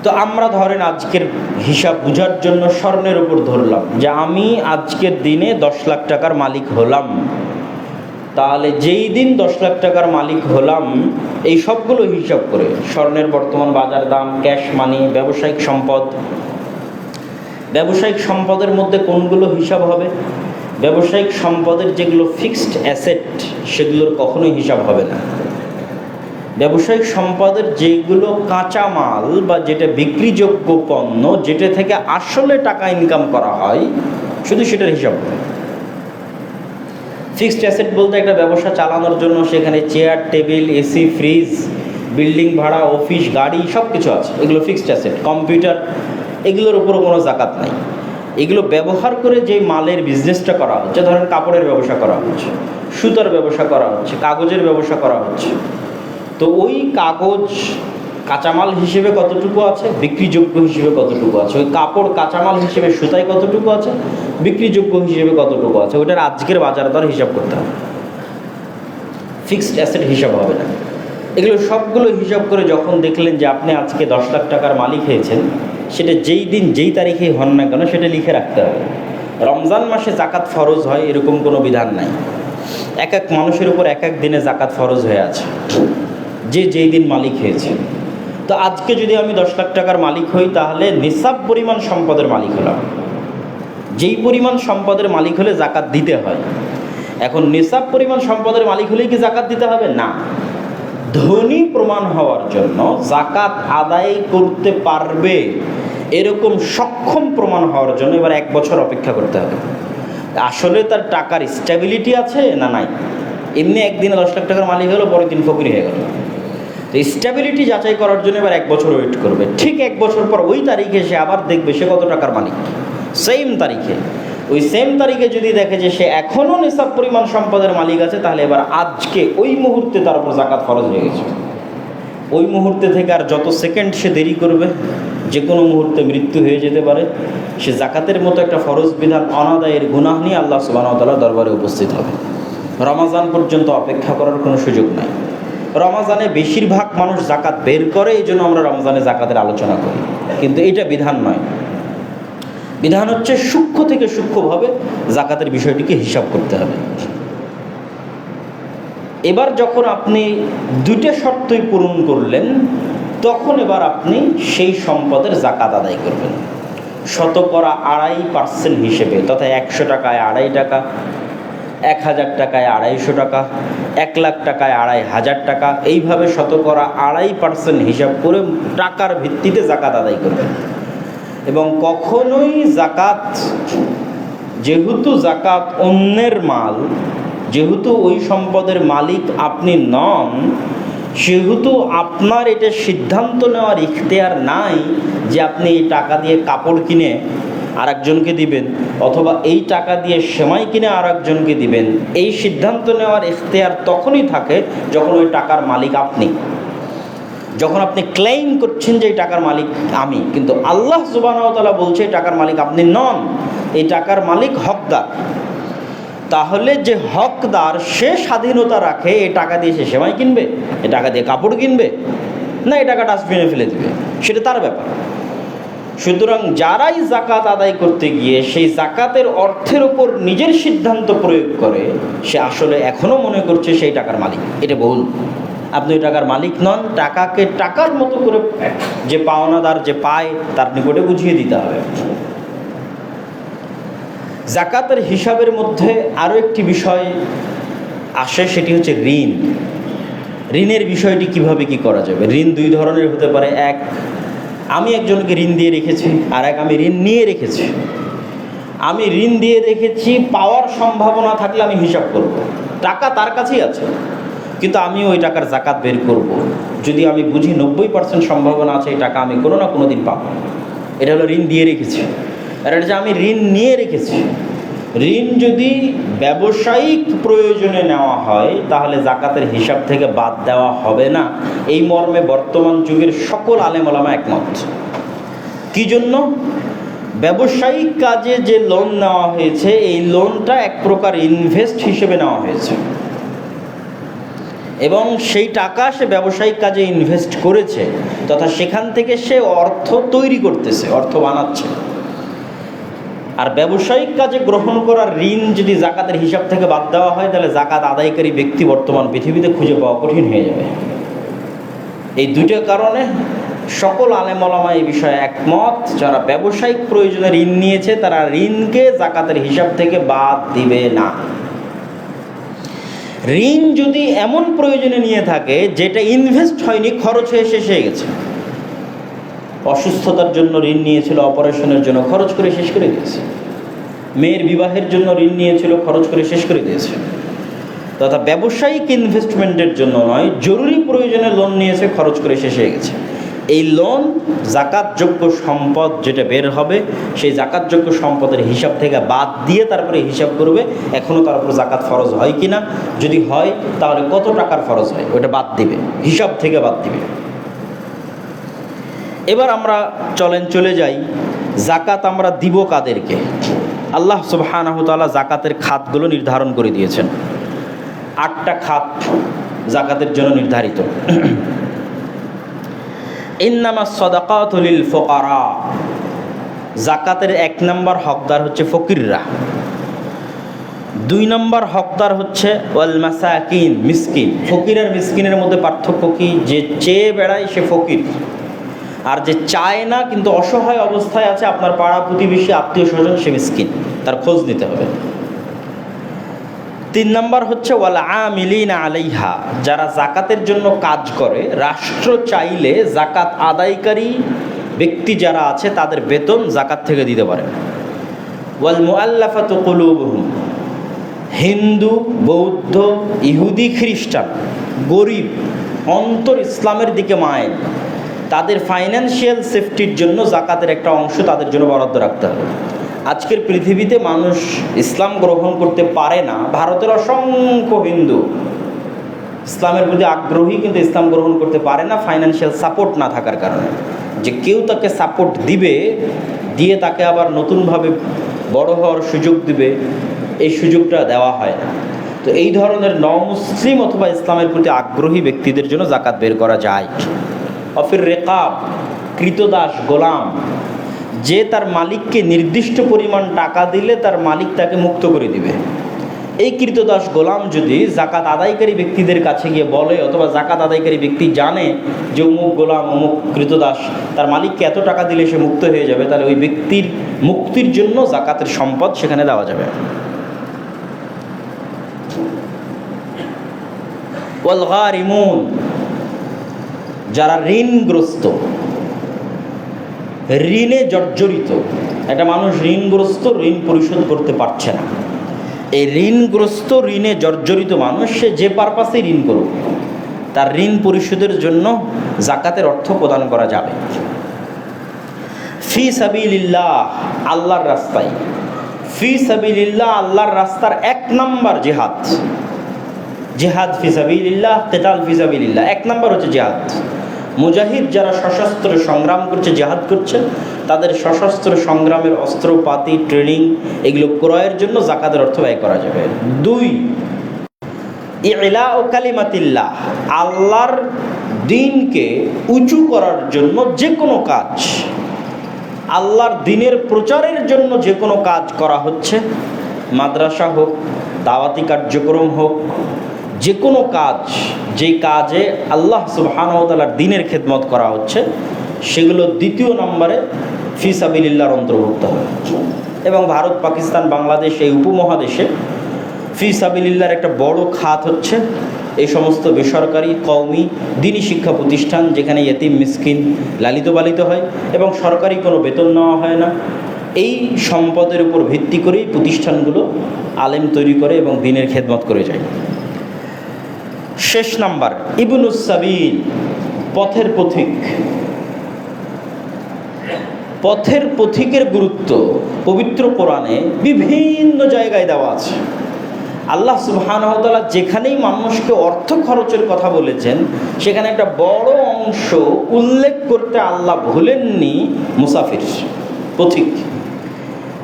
তো আমরা ধরেন আজকের হিসাব বোঝার জন্য স্বর্ণের উপর ধরলাম যে আমি আজকের দিনে 10 লাখ টাকার মালিক হলাম। তাহলে যেই দিন 10 লাখ টাকার মালিক হলাম, এই সবগুলো হিসাব করে স্বর্ণের বর্তমান বাজার দাম, ক্যাশ মানি, ব্যবসায়িক সম্পদ, ব্যবসায়িক সম্পদের মধ্যে কোনগুলো হিসাব হবে? ব্যবসায়িক সম্পদের যেগুলো ফিক্সড অ্যাসেট, সেগুলোর কখনোই হিসাব হবে না। ব্যবসায়িক সম্পদের যেগুলো কাঁচামাল বা যেটা বিক্রিযোগ্য পণ্য, যেটা থেকে আসলে টাকা ইনকাম করা হয়, শুধু সেটার হিসাব হবে। ফিক্সড অ্যাসেট বলতে একটা ব্যবসা চালানোর জন্য সেখানে chair, table, AC, fridge, building ভাড়া, অফিস, গাড়ি সব কিছু আছে, এগুলো ফিক্সড অ্যাসেট। কম্পিউটার, এগুলোর উপরও কোনো জাকাত নাই। এগুলো ব্যবহার করে যে মালের বিজনেসটা করা হচ্ছে, ধরেন কাপড়ের ব্যবসা করা হচ্ছে, সুতার ব্যবসা করা হচ্ছে, কাগজের ব্যবসা করা হচ্ছে, তো ওই কাগজ কাঁচামাল হিসেবে কতটুকু আছে, বিক্রিযোগ্য হিসেবে কতটুকু আছে, ওই কাপড় কাঁচামাল হিসেবে সুতায় কতটুকু আছে, বিক্রিযোগ্য হিসেবে কতটুকু আছে, ওইটার আজকের বাজার দর হিসাব করতে হবে। ফিক্সড অ্যাসেট হিসাব হবে না। এগুলো সবগুলো হিসাব করে যখন দেখলেন যে আপনি আজকে 10 লাখ টাকার মালিক হয়েছেন, সেটা যেই দিন যেই তারিখেই হন না কেন সেটা লিখে রাখতে হবে। রমজান মাসে জাকাত ফরজ হয় এরকম কোনো বিধান নাই। এক এক মানুষের উপর এক এক দিনে জাকাত ফরজ হয়ে আছে, যে যেই দিন মালিক হয়েছে। তো আজকে যদি আমি 10 লাখ টাকার মালিক হই, তাহলে নিসাব পরিমাণ সম্পদের মালিক হলাম। যেই পরিমাণ সম্পদের মালিক হলে জাকাত দিতে হয়। এখন নিসাব পরিমাণ সম্পদের মালিক হলেই কি জাকাত দিতে হবে? না। ধনী প্রমাণ হওয়ার জন্য, জাকাত আদায় করতে পারবে এরকম সক্ষম প্রমাণ হওয়ার জন্য এবার 1 বছর অপেক্ষা করতে হবে। আসলে তার টাকার স্ট্যাবিলিটি আছে না নাই। এমনি একদিনে 10 লাখ টাকার মালিক হলো, পরের দিন ফকির হয়ে গেল। তো স্ট্যাবিলিটি যাচাই করার জন্য এবার 1 বছর ওয়েট করবে। ঠিক 1 বছর পর ওই তারিখে সে আবার দেখবে সে কত টাকার মালিক। সেম তারিখে, ওই সেম তারিখে যদি দেখে যে সে এখনও নিসাব পরিমাণ সম্পদের মালিক আছে, তাহলে এবার আজকে ওই মুহূর্তে তার উপর জাকাত ফরজ হয়ে গেছে। ওই মুহূর্তে থেকে আর যত সেকেন্ড সে দেরি করবে, যে কোনো মুহূর্তে মৃত্যু হয়ে যেতে পারে। সে জাকাতের মতো একটা ফরজ বিধান অনাদায়ের গুনাহ নিয়ে আল্লাহ সুবহানাহু ওয়া তাআলার দরবারে উপস্থিত হবে। রমাজান পর্যন্ত অপেক্ষা করার কোনো সুযোগ নাই। রমাজানে বেশিরভাগ মানুষ জাকাত বের করে, এই জন্য আমরা রমজানে জাকাতের আলোচনা করি, কিন্তু এটা বিধান নয়। বিধান হচ্ছে সূক্ষ্ম থেকে সূক্ষ্মভাবে জাকাতের বিষয়টিকে হিসাব করতে হবে। এবার যখন আপনি 2টা শর্তই পূরণ করলেন, তখন এবার আপনি সেই সম্পদের জাকাত আদায় করবেন শতকরা 2.5% হিসেবে, তথা 100 টাকায় 2.5 টাকা, 1000 টাকায় 250 টাকা, 1 লাখ টাকায় 2500 টাকা, এইভাবে শতকরা 2.5% হিসাব করে টাকার ভিত্তিতে জাকাত আদায় করবেন। এবং কখনোই জাকাত, যেহেতু জাকাত অন্যের মাল, যেহেতু ওই সম্পদের মালিক আপনি নন, সেহেতু আপনার এটা সিদ্ধান্ত নেওয়ার ইখতিয়ার নাই যে আপনি এই টাকা দিয়ে কাপড় কিনে আরেকজনকে দিবেন, অথবা এই টাকা দিয়ে সেমাই কিনে আরেকজনকে দিবেন। এই সিদ্ধান্ত নেওয়ার ইখতিয়ার তখনই থাকে যখন ওই টাকার মালিক আপনি, যখন আপনি ক্লেইম করছেন যে এই টাকার মালিক আমি। কিন্তু আল্লাহ সুবহানাহু ওয়া তাআলা বলছে এই টাকার মালিক আপনি নন, এই টাকার মালিক হকদার। তাহলে যে হকদার সে স্বাধীনতা রাখে এই টাকা দিয়ে সে সেমাই কিনবে, এই টাকা দিয়ে কাপড় কিনবে, না এই টাকা ডাস্টবিনে ফেলে দিবে, সেটা তার ব্যাপার। সুতরাং যারাই জাকাত আদায় করতে গিয়ে সেই জাকাতের অর্থের ওপর নিজের সিদ্ধান্ত প্রয়োগ করে, সে আসলে এখনও মনে করছে সেই টাকার মালিক। এটা ভুল। আপনি ওই টাকার মালিক নন। টাকাকে টাকার মতো করে যে পাওনাদার যে পায় তার নিকটে বুঝিয়ে দিতে হবে। জাকাতের হিসাবের মধ্যে আরও একটি বিষয় আসে, সেটি হচ্ছে ঋণ। ঋণের বিষয়টি কিভাবে কি করা যাবে? ঋণ 2 ধরনের হতে পারে। এক, আমি একজনকে ঋণ দিয়ে রেখেছি, আর এক আমি ঋণ নিয়ে রেখেছি। আমি ঋণ দিয়ে রেখেছি, পাওয়ার সম্ভাবনা থাকলে আমি হিসাব করব। টাকা তার কাছেই আছে, কিন্তু আমি ওই টাকার জাকাত বের করব যদি আমি বুঝি 90% সম্ভাবনা আছে এই টাকা আমি কোনো না কোনো দিন পাবো। এটা হলো ঋণ দিয়ে রেখেছি। আর এটা যে আমি ঋণ নিয়ে রেখেছি। ঋণ যদি ব্যবসায়িক প্রয়োজনে নেওয়া হয়, তাহলে জাকাতের হিসাব থেকে বাদ দেওয়া হবে না। এই মর্মে বর্তমান যুগের সকল আলেম ওলামা একমত। কি জন্য? ব্যবসায়িক কাজে যে লোন নেওয়া হয়েছে, এই লোনটা এক প্রকার ইনভেস্ট হিসেবে নেওয়া হয়েছে, এবং সেই টাকা সে ব্যবসায়িক কাজে ইনভেস্ট করেছে, তথা সেখান থেকে সে অর্থ তৈরি করতেছে, অর্থ বানাচ্ছে। আর ব্যবসায়িক কাজে গ্রহণ করা ঋণ যদি জাকাতের হিসাব থেকে বাদ দেওয়া হয়, তাহলে জাকাত আদায়কারী ব্যক্তি বর্তমান পৃথিবীতে খুঁজে পাওয়া কঠিন হয়ে যাবে। এই 2টা কারণে সকল আলেম ওলামা এই বিষয়ে একমত। যারা ব্যবসায়িক প্রয়োজনে ঋণ নিয়েছে, তারা ঋণকে জাকাতের হিসাব থেকে বাদ দিবে না। ঋণ যদি এমন প্রয়োজনে নিয়ে থাকে যেটা ইনভেস্ট হয়নি, খরচ হয়ে শেষ হয়ে গেছে, অসুস্থতার জন্য ঋণ নিয়েছিল, অপারেশনের জন্য খরচ করে শেষ করে দিয়েছে, মেয়ের বিবাহের জন্য ঋণ নিয়েছিল, খরচ করে শেষ করে দিয়েছে, তথা ব্যবসায়িক ইনভেস্টমেন্টের জন্য নয়, জরুরি প্রয়োজনে লোন নিয়েছে, খরচ করে শেষ হয়ে গেছে, এই লোন জাকাতযোগ্য সম্পদ যেটা বের হবে সেই জাকাতযোগ্য সম্পদের হিসাব থেকে বাদ দিয়ে তারপরে হিসাব করবে এখনও তার উপর জাকাত ফরজ হয় কি না, যদি হয় তাহলে কত টাকার ফরজ হয় ওটা বাদ দিবে, হিসাব থেকে বাদ দিবে। এবার আমরা চলে যাই, জাকাত আমরা দিব কাদেরকে। আল্লাহ সুবহানাহু ওয়া তাআলা জাকাতের খাতগুলো নির্ধারণ করে দিয়েছেন। 8টা খাত জাকাতের জন্য নির্ধারিত। ইন্নামাস সাদাকাতু লিল ফুকারা, জাকাতের 1 নম্বর হকদার হচ্ছে ফকিররা। 2 নম্বর হকদার হচ্ছে ওয়াল মাসাকিন, মিসকিন। ফকির আর মিসকিনের মধ্যে পার্থক্য কি? যে চেয়ে বেড়ায় সে ফকির, আর যে চায় না কিন্তু অসহায় অবস্থায় আছে আপনার পাড়া প্রতিবেশী আত্মীয় স্বজন, সে মিসকিন, তার খোঁজ নিতে হবে। 3 নম্বর হচ্ছে ওয়াল আমিলিনা আলাইহা, যারা জাকাতের জন্য কাজ করে। রাষ্ট্র চাইলে জাকাত আদায়কারী ব্যক্তি যারা আছে তাদের বেতন জাকাত থেকে দিতে পারে। ওয়াল মুআল্লাফাতু কুলুবুহুম, হিন্দু, বৌদ্ধ, ইহুদি, খ্রিস্টান, গরিব, অন্তর ইসলামের দিকে মায়ের, তাদের ফাইন্যান্সিয়াল সেফটির জন্য জাকাতের একটা অংশ তাদের জন্য বরাদ্দ রাখতে হবে। আজকের পৃথিবীতে মানুষ ইসলাম গ্রহণ করতে পারে না। ভারতের অসংখ্য হিন্দু ইসলামের প্রতি আগ্রহী কিন্তু ইসলাম গ্রহণ করতে পারে না ফাইন্যান্সিয়াল সাপোর্ট না থাকার কারণে। যে কেউ তাকে সাপোর্ট দিবে, দিয়ে তাকে আবার নতুনভাবে বড় হওয়ার সুযোগ দিবে, এই সুযোগটা দেওয়া হয় না। তো এই ধরনের নমুসলিম অথবা ইসলামের প্রতি আগ্রহী ব্যক্তিদের জন্য জাকাত বের করা যায়। অফির রেকাব, কৃতদাস, গোলাম, যে তার মালিককে নির্দিষ্ট পরিমাণ টাকা দিলে তার মালিক তাকে মুক্ত করে দিবে। এই কৃতদাস গোলাম যদি জাকাত আদায়কারী ব্যক্তিদের কাছে গিয়ে বলে, অথবা জাকাত আদায়কারী ব্যক্তি জানে যে অমুক গোলাম, অমুক কৃতদাস তার মালিককে এত টাকা দিলে সে মুক্ত হয়ে যাবে, তাহলে ওই ব্যক্তির মুক্তির জন্য জাকাতের সম্পদ সেখানে দেওয়া যাবে। ওয়াল গারিমুন, যারা ঋণগ্রস্ত, ঋণে জর্জরিত। একটা মানুষ ঋণগ্রস্ত, ঋণ পরিশোধ করতে পারছে না, এই ঋণগ্রস্ত, ঋণে জর্জরিত মানুষ সে যে পারপাসে ঋণ করুক, তার ঋণ পরিশোধের জন্য জাকাতের অর্থ প্রদান করা যাবে। ফি সাবিলিল্লাহ, আল্লাহর রাস্তায়। ফি সাবিলিল্লাহ, আল্লাহর রাস্তার 1 নম্বর জিহাদ। জিহাদ ফি সাবিলিল্লাহ, কিতাল ফি সাবিলিল্লাহ, 1 নম্বর হচ্ছে জিহাদ। মুজাহিদ যারা সশস্ত্র সংগ্রাম করছে, জিহাদ করছে, তাদের সশস্ত্র সংগ্রামের অস্ত্রপাতি, ট্রেনিং, এগুলো ক্রয়ের জন্য জাকাতের অর্থ ব্যয় করা যাবে। 2, ইলাউ কালিমাতিল্লাহ, আল্লাহর দ্বীনকে উঁচু করার জন্য যে কোনো কাজ, আল্লাহর দ্বীনের প্রচারের জন্য যে কোনো কাজ করা হচ্ছে, মাদ্রাসা হোক, দাওয়াতি কার্যক্রম হোক, যে কোনো কাজ, যে কাজে আল্লাহ সুবহানাহু ওয়া তাআলার দ্বীনের খেদমত করা হচ্ছে, সেগুলো 2 নম্বরে ফি সাবিলিল্লাহর অন্তর্ভুক্ত হবে। এবং ভারত, পাকিস্তান, বাংলাদেশ, এই উপমহাদেশে ফি সাবিলিল্লাহর একটা বড় খাত হচ্ছে এই সমস্ত বেসরকারি, কওমি, দ্বীনি শিক্ষা প্রতিষ্ঠান, যেখানে ইয়েতিম, মিসকিন লালিত পালিত হয় এবং সরকারি কোনো বেতন নেওয়া হয় না। এই সম্পদের উপর ভিত্তি করেই প্রতিষ্ঠানগুলো আলেম তৈরি করে এবং দ্বীনের খেদমত করে যায়। শেষ নাম্বার, ইবনুস সাবিল, পথের পথিক। পথের পথিকের গুরুত্ব পবিত্র কোরআনে বিভিন্ন জায়গায় দেওয়া আছে। আল্লাহ সুবহানাহু ওয়া তাআলা যেখানেই মানুষকে অর্থ খরচের কথা বলেছেন, সেখানে একটা বড় অংশ উল্লেখ করতে আল্লাহ ভুলেননি মুসাফির, পথিক।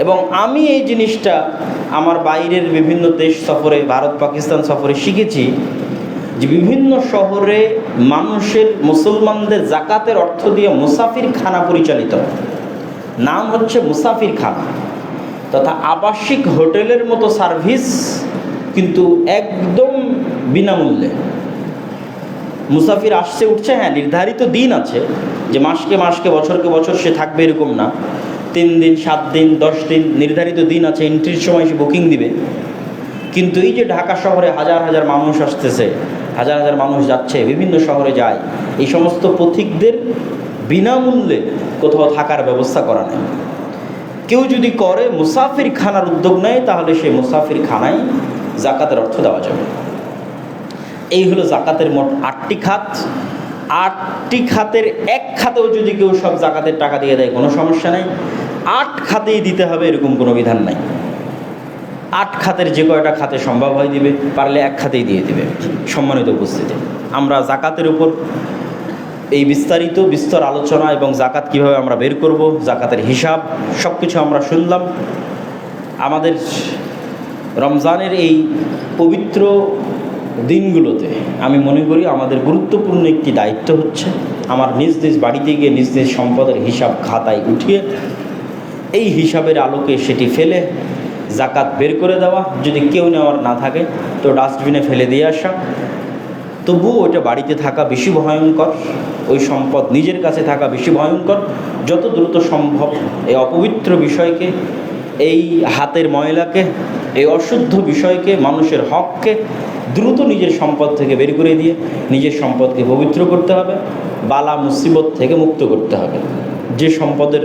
এবং আমি এই জিনিসটা আমার বাইরের বিভিন্ন দেশ সফরে, ভারত, পাকিস্তান সফরে শিখেছি যে বিভিন্ন শহরে মানুষের, মুসলমানদের জাকাতের অর্থ দিয়ে মুসাফির খানা পরিচালিত হয়। নাম হচ্ছে মুসাফির খানা, তথা আবাসিক হোটেলের মতো সার্ভিস, কিন্তু একদম বিনামূল্যে। মুসাফির আসছে, উঠছে, হ্যাঁ নির্ধারিত দিন আছে যে মাসকে মাসকে, বছরকে বছর সে থাকবে, এরকম না। 3 দিন, 7 দিন, 10 দিন নির্ধারিত দিন আছে, এন্ট্রির সময় সে বুকিং দিবে। কিন্তু এই যে ঢাকা শহরে হাজার হাজার মানুষ আসতেছে, হাজার হাজার মানুষ যাচ্ছে, বিভিন্ন শহরে যায়, এই সমস্ত পথিকদের বিনামূল্যে কোথাও থাকার ব্যবস্থা করা নেই। কেউ যদি করে মুসাফির খানার উদ্যোগ নেয়, তাহলে সেই মুসাফির খানায় জাকাতের অর্থ দেওয়া যাবে। এই হলো জাকাতের মোট 8টি খাত। 8টি খাতের এক খাতেও যদি কেউ সব জাকাতের টাকা দিয়ে দেয়, কোনো সমস্যা নেই। 8 খাতেই দিতে হবে এরকম কোনো বিধান নাই। 8 খাতের যে কয়টা খাতে সম্ভব হয় দিবে, পারলে এক খাতেই দিয়ে দিবে। সম্মানিত উপস্থিতি, আমরা জাকাতের উপর এই বিস্তর আলোচনা এবং জাকাত কিভাবে আমরা বের করব, জাকাতের হিসাব, সব কিছু আমরা শুনলাম। আমাদের রমজানের এই পবিত্র দিনগুলোতে আমি মনে করি আমাদের গুরুত্বপূর্ণ একটি দায়িত্ব হচ্ছে আমার নিজ নিজ বাড়িতে গিয়ে নিজ নিজ সম্পদের হিসাব খাতায় উঠিয়ে এই হিসাবের আলোকে সেটি ফেলে জাকাত বের করে দেওয়া। যদি কেউ নেওয়ার না থাকে তো ডাস্টবিনে ফেলে দিয়ে আসা। তবুও ওইটা বাড়িতে থাকা বেশি ভয়ঙ্কর, ওই সম্পদ নিজের কাছে থাকা বেশি ভয়ঙ্কর। যত দ্রুত সম্ভব এই অপবিত্র বিষয়কে, এই হাতের ময়লাকে, এই অশুদ্ধ বিষয়কে, মানুষের হককে দ্রুত নিজের সম্পদ থেকে বের করে দিয়ে নিজের সম্পদকে পবিত্র করতে হবে, বালা মুসিবত থেকে মুক্ত করতে হবে। যে সম্পদের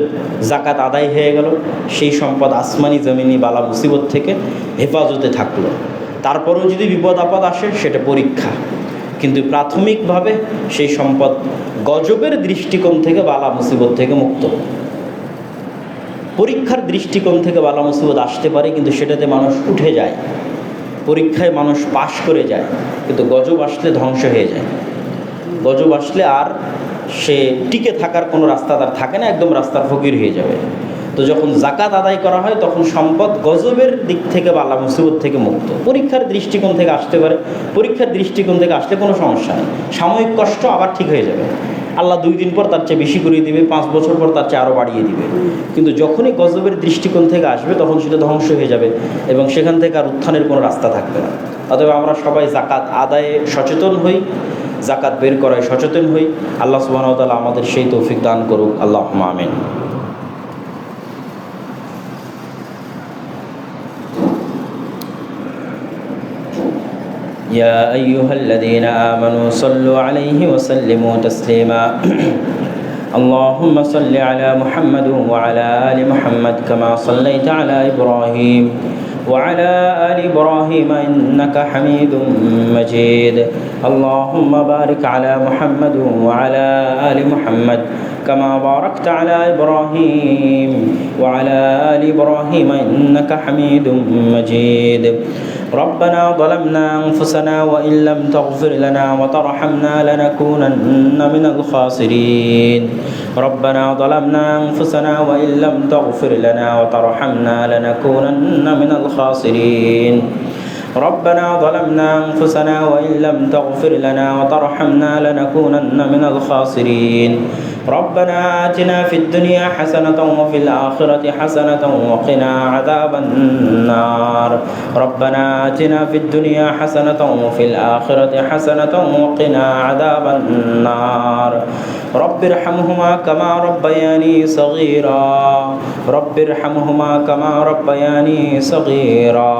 জাকাত আদায় হয়ে গেল, সেই সম্পদ আসমানি জমিনি বালা মুসিবত থেকে হেফাজতে থাকলো। তারপরেও যদি বিপদ আপদ আসে সেটা পরীক্ষা, কিন্তু প্রাথমিকভাবে সেই সম্পদ গজবের দৃষ্টিকোণ থেকে বালা মুসিবত থেকে মুক্ত। পরীক্ষার দৃষ্টিকোণ থেকে বালা মুসিবত আসতে পারে, কিন্তু সেটাতে মানুষ উঠে যায়, পরীক্ষায় মানুষ পাশ করে যায়, কিন্তু গজব আসলে ধ্বংস হয়ে যায়। গজব আসলে আর সে টিকে থাকার কোনো রাস্তা তার থাকে না, একদম রাস্তার ফকির হয়ে যাবে। তো যখন জাকাত আদায় করা হয় তখন সম্পদ গজবের দিক থেকে বালা মুসিবত থেকে মুক্ত। পরীক্ষার দৃষ্টিকোণ থেকে আসতে পারে, পরীক্ষার দৃষ্টিকোণ থেকে আসলে কোনো সমস্যা নেই, সাময়িক কষ্ট আবার ঠিক হয়ে যাবে। আল্লাহ 2 দিন পর তার চেয়ে বেশি করে দিবে, 5 বছর পর তার চেয়ে আরও বাড়িয়ে দিবে। কিন্তু যখনই গজবের দৃষ্টিকোণ থেকে আসবে তখন সেটা ধ্বংস হয়ে যাবে এবং সেখান থেকে আর উত্থানের কোনো রাস্তা থাকবে না। অতএব আমরা সবাই জাকাত আদায়ে সচেতন হই, জাকাত বের করায় সচেতন হই। আল্লাহ সুবহানাহু ওয়া তাআলা আমাদের সেই তৌফিক দান করুক। আল্লাহুম্মা আমিন। يا أيها الذين آمنوا صلوا عليه وسلموا تسليما اللهم صل على محمد وعلى آل محمد كما صليت على إبراهيم وعلى آل إبراهيم إنك حميد مجيد اللهم بارك على محمد وعلى آل محمد كما باركت على إبراهيم وعلى آل إبراهيم إنك حميد مجيد ربنا ظلمنا أنفسنا وإن لم تغفر لنا وترحمنا لنكونن من الخاسرين ربنا ظلمنا أنفسنا وإن لم تغفر لنا وترحمنا لنكونن من الخاسرين ربنا ظلمنا أنفسنا وإن لم تغفر لنا وترحمنا لنكونن من الخاسرين ربنا آتنا في الدنيا حسنة وفي الآخرة حسنة وقنا عذاب النار ربنا آتنا في الدنيا حسنة وفي الآخرة حسنة وقنا عذاب النار رب ارحمهما كما ربياني صغيرا رب ارحمهما كما ربياني صغيرا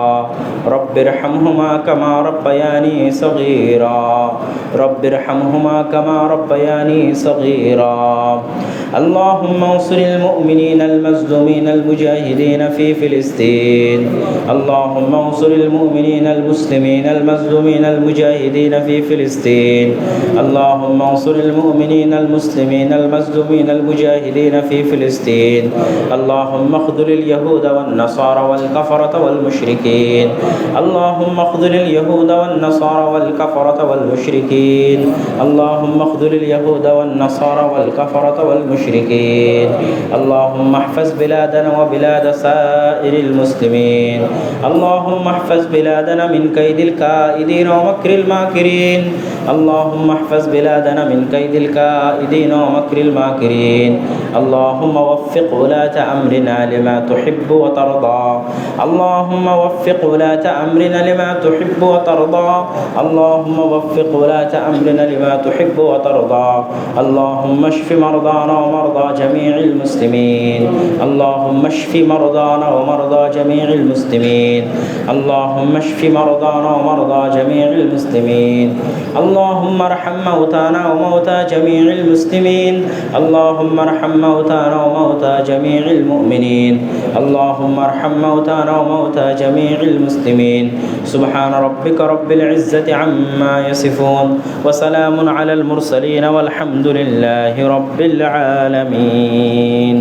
رب ارحمهما كما ربياني صغيرا رب ارحمهما كما ربياني صغيرا اللهم انصر المؤمنين المظلومين المجاهدين في فلسطين اللهم انصر المؤمنين المسلمين المظلومين المجاهدين في فلسطين اللهم انصر المؤمنين المسلمين المظلومين المجاهدين في فلسطين اللهم اخذل اليهود والنصارى والكفرة والمشركين اللهم اخذل اليهود والنصارى والكفرة والمشركين اللهم اخذل اليهود والنصارى والكفرة والمشركين اللهم احفظ بلادنا وبلاد سائر المسلمين اللهم احفظ بلادنا من كيد الكائدين ومكر الماكرين اللهم احفظ بلادنا من كيد الكائدين ومكر الماكرين اللهم وفق ولاة أمرنا لما تحب وترضى اللهم وفق ولاة أمرنا لما تحب وترضى اللهم وفق ولاة أمرنا لما تحب وترضى اللهم اشف مرضانا ومرضى جميع المسلمين اللهم اشف مرضانا ومرضى جميع المسلمين اللهم اشف مرضانا ومرضى جميع المسلمين اللهم ارحم موتانا وموتى جميع المسلمين اللهم ارحم موتانا وموتى جميع المؤمنين اللهم ارحم موتانا وموتى جميع المسلمين سبحان ربك رب العزة عما يصفون وسلام على المرسلين والحمد لله رب العالمين